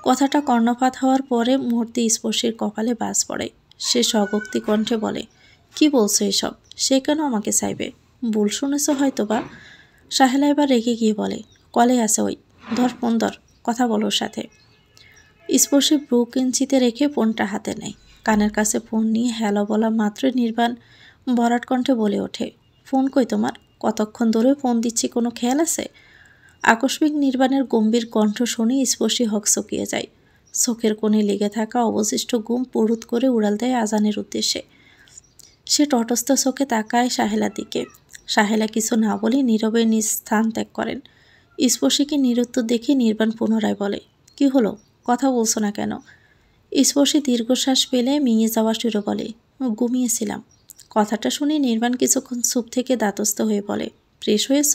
কথাটা কর্ণপাত হওয়ার পরে মুহূর্তে স্পর্শীর কপালে বাজ পড়ে। সে স্বগক্তি কণ্ঠে বলে, কি বলছো এসব? সে কেন আমাকে চাইবে? ভুল শুনেছ হয়তো বা। সাহেলা এবার রেগে গিয়ে বলে, কলে আছে ওই, ধর ফোন ধর, কথা বলো ওর সাথে। স্পর্শী ব্রু কিঞ্চিতে রেখে ফোনটা হাতে নেয়। কানের কাছে ফোন নিয়ে হ্যালো বলা মাত্রই নির্বাণ ভরাট কণ্ঠে বলে ওঠে, ফোন কই তোমার? কতক্ষণ ধরে ফোন দিচ্ছি, কোনো খেয়াল আছে? আকস্মিক নির্বাণের গম্ভীর কণ্ঠ শুনে স্পর্শী হকচকিয়ে যায়। চোখের কোণে লেগে থাকা অবশিষ্ট ঘুম পুরুত করে উড়াল দেয় আজানের উদ্দেশ্যে। সে তটস্থ চোখে তাকায় সাহেলার দিকে। সাহেলা কিছু না বলে নীরবে নিজ স্থান ত্যাগ করেন। স্পর্শীকে নিরুত্তর দেখে নির্বাণ পুনরায় বলে, কি হলো, কথা বলছো না কেন? স্পর্শী দীর্ঘশ্বাস পেলে মিঙে যাওয়া শুরু বলে, ঘুমিয়েছিলাম। কথাটা শুনে নির্বাণ কিছুক্ষণ চুপ থেকে দাতস্থ হয়ে বলে, ফ্রেশ হয়েছ?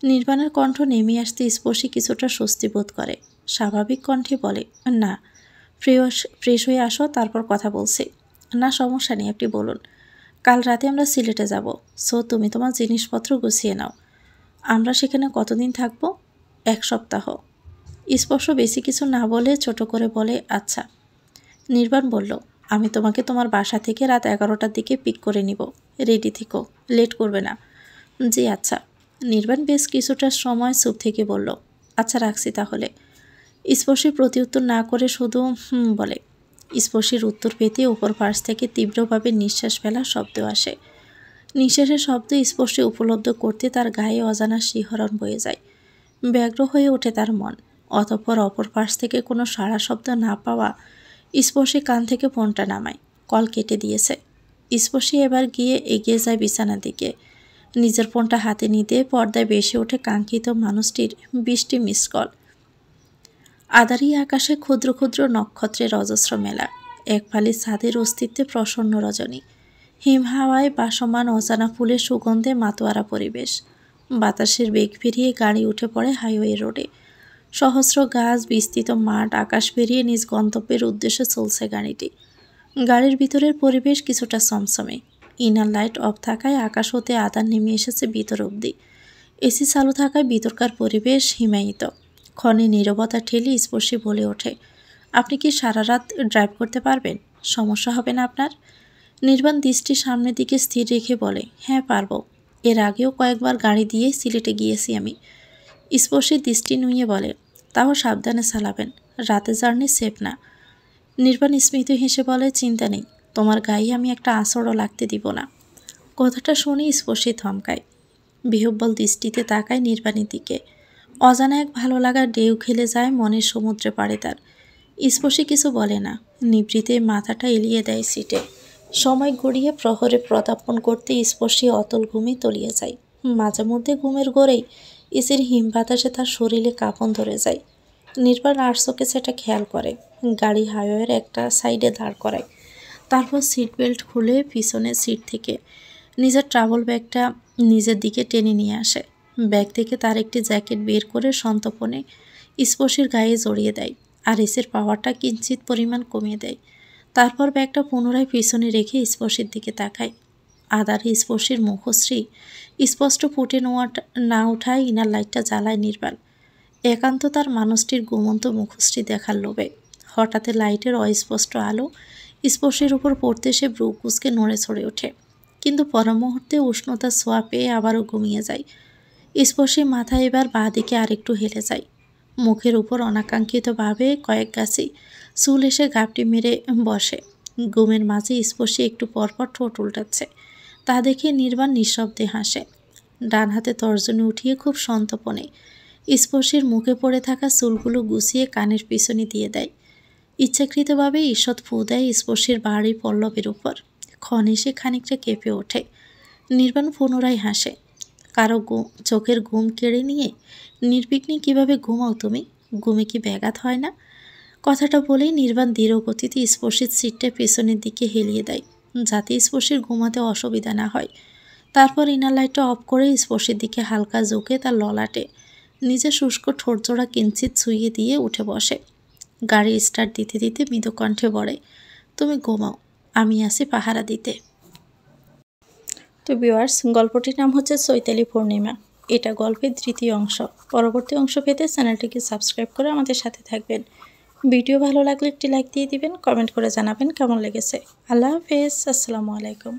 নির্বাণের কণ্ঠ নেমে আসতে স্পর্শী কিছুটা স্বস্তি বোধ করে। স্বাভাবিক কণ্ঠে বলে, না, ফ্রেশ হয়ে আসো, তারপর কথা বলছি। না, সমস্যা নেই, আপনি বলুন। কাল রাতে আমরা সিলেটে যাব, সো তুমি তোমার জিনিসপত্র গুছিয়ে নাও। আমরা সেখানে কতদিন থাকব? 1 সপ্তাহ। স্পর্শ বেশি কিছু না বলে ছোট করে বলে, আচ্ছা। নির্বাণ বলল, আমি তোমাকে তোমার বাসা থেকে রাত 11টার দিকে পিক করে নিব। রেডি থেকো, লেট করবে না। জি আচ্ছা। নির্বাণ বেশ কিছুটা সময় চুপ থেকে বলল, আচ্ছা রাখছি তাহলে। স্পর্শী প্রতিউত্তর না করে শুধু বলে। স্পর্শীর উত্তর পেতে ওপর পাশ থেকে তীব্রভাবে নিঃশ্বাস ফেলার শব্দ আসে। নিঃশ্বাসের শব্দ স্পর্শী উপলব্ধ করতে তার গায়ে অজানা শিহরণ বয়ে যায়। ব্যগ্র হয়ে ওঠে তার মন। অতঃপর অপর পাশ থেকে কোনো সাড়া শব্দ না পাওয়া স্পর্শী কান থেকে ফোনটা নামায়। কল কেটে দিয়েছে। স্পর্শী এবার গিয়ে এগিয়ে যায় বিছানার দিকে। নিজের ফোনটা হাতে নিতে পর্দায় বেশি ওঠে কাঙ্ক্ষিত মানুষটির 20টি মিস কল। আধারি আকাশে ক্ষুদ্র ক্ষুদ্র নক্ষত্রের অজস্র মেলা। এক ফালি ছাদের অস্তিত্বে প্রসন্ন রজনী। হিম হাওয়ায় বাসমান অজানা ফুলের সুগন্ধে মাতোয়ারা পরিবেশ। বাতাসের বেগ ফিরিয়ে গাড়ি উঠে পড়ে হাইওয়ে রোডে। সহস্র গাছ, বিস্তৃত মাঠ, আকাশ পেরিয়ে নিজ গন্তব্যের উদ্দেশ্যে চলছে গাড়িটি। গাড়ির ভিতরের পরিবেশ কিছুটা সমসমে। ইনার লাইট অফ থাকায় আকাশ হতে আধার নেমে এসেছে ভিতর অবধি। এসি চালু থাকায় ভিতরকার পরিবেশ হিমায়িত। ক্ষণে নীরবতা ঠেলে স্পর্শী বলে ওঠে, আপনি কি সারা রাত ড্রাইভ করতে পারবেন? সমস্যা হবে না আপনার? নির্বাণ দৃষ্টি সামনের দিকে স্থির রেখে বলে, হ্যাঁ পারবো। এর আগেও কয়েকবার গাড়ি দিয়ে সিলেটে গিয়েছি আমি। স্পর্শীর দৃষ্টি নুইয়ে বলে, তাও সাবধানে চালাবেন, রাতে জার্নি সেফ না। নির্বাণ স্মিত হেসে বলে, চিন্তা নেই, তোমার গায়ে আমি একটা আঁচড়ও লাগতে দিব না। কথাটা শুনে স্পর্শী থমকায়। বিহ্বল দৃষ্টিতে তাকায় নির্বাণের দিকে। অজানা এক ভালো লাগার ঢেউ খেলে যায় মনের সমুদ্রে পাড়ে তার। স্পর্শী কিছু বলে না, নিভৃতে মাথাটা এলিয়ে দেয় সিটে। সময় গড়িয়ে প্রহরে পদার্পণ করতে স্পর্শী অতল ঘুমে তলিয়ে যায়। মাঝে মধ্যে ঘুমের ঘোরেই এসির হিম বাতাসে তার শরীরে কাঁপন ধরে যায়। নির্বাণ আর চোখে সেটা খেয়াল করে। গাড়ি হাইওয়ের একটা সাইডে দাঁড় করায়। তারপর সিট বেল্ট খুলে পিছনের সিট থেকে নিজের ট্রাভেল ব্যাগটা নিজের দিকে টেনে নিয়ে আসে। ব্যাগ থেকে তার একটি জ্যাকেট বের করে সন্তর্পণে স্পর্শীর গায়ে জড়িয়ে দেয় আর এসির পাওয়ারটা কিঞ্চিত পরিমাণ কমিয়ে দেয়। তারপর ব্যাগটা পুনরায় পিছনে রেখে স্পর্শীর দিকে তাকায়। আধারে স্পর্শীর মুখশ্রী স্পষ্ট ফুটে না ওঠায় ইনার লাইটটা জ্বালায় নির্বাণ। একান্ত তার মানুষটির ঘুমন্ত মুখশ্রী দেখার লোভে। হঠাৎ লাইটের অস্পষ্ট আলো স্পর্শের উপর পড়তে সে ব্রু কুঁচকে নড়ে চড়ে ওঠে, কিন্তু পর মুহূর্তে উষ্ণতার ছোঁয়া পেয়ে আবারও ঘুমিয়ে যায়। স্পর্শী মাথা এবার বাঁ দিকে আরেকটু হেলে যায়। মুখের উপর অনাকাঙ্ক্ষিতভাবে কয়েক গাছি চুল এসে ঘাপটি মেরে বসে। ঘুমের মাঝে স্পর্শী একটু পরপর ঠোঁট উল্টাচ্ছে। তা দেখে নির্বাণ নিঃশব্দে হাসে। ডান হাতে তর্জনী উঠিয়ে খুব সন্তর্পণে স্পর্শীর মুখে পড়ে থাকা চুলগুলো গুছিয়ে কানের পিছনে দিয়ে দেয়। ইচ্ছাকৃতভাবে ঈষৎ ফু দেয় স্পর্শীর বাড়ি পল্লবের উপর। ক্ষণে সে খানিকটা কেঁপে ওঠে। নির্বাণ পুনরায় হাসে। কারো চোখের ঘুম কেড়ে নিয়ে নির্বিঘ্নে কিভাবে ঘুমাও তুমি? ঘুমে কি ব্যাঘাত হয় না? কথাটা বলেই নির্বাণ ধীর গতিতে স্পর্শীর সিটটা পেছনের দিকে হেলিয়ে দেয়, যাতে স্পর্শীর ঘুমাতে অসুবিধা না হয়। তারপর ইনার লাইটটা অফ করে স্পর্শীর দিকে হালকা ঝুঁকে তার ললাটে নিজের শুষ্ক ঠোঁটজোড়া কিঞ্চিত ছুঁয়ে দিয়ে উঠে বসে। গাড়ি স্টার্ট দিতে দিতে মৃদু কণ্ঠে বলে, তুমি ঘুমাও, আমি আছি পাহারা দিতে। তো ভিউয়ার্স, গল্পটির নাম হচ্ছে চৈতালি পূর্ণিমা। এটা গল্পের 3য় অংশ। পরবর্তী অংশ পেতে চ্যানেলটিকে সাবস্ক্রাইব করে আমাদের সাথে থাকবেন। ভিডিও ভালো লাগলে একটি লাইক দিয়ে দিবেন, কমেন্ট করে জানাবেন কেমন লেগেছে। আল্লাহ হাফেজ, আসসালামু আলাইকুম।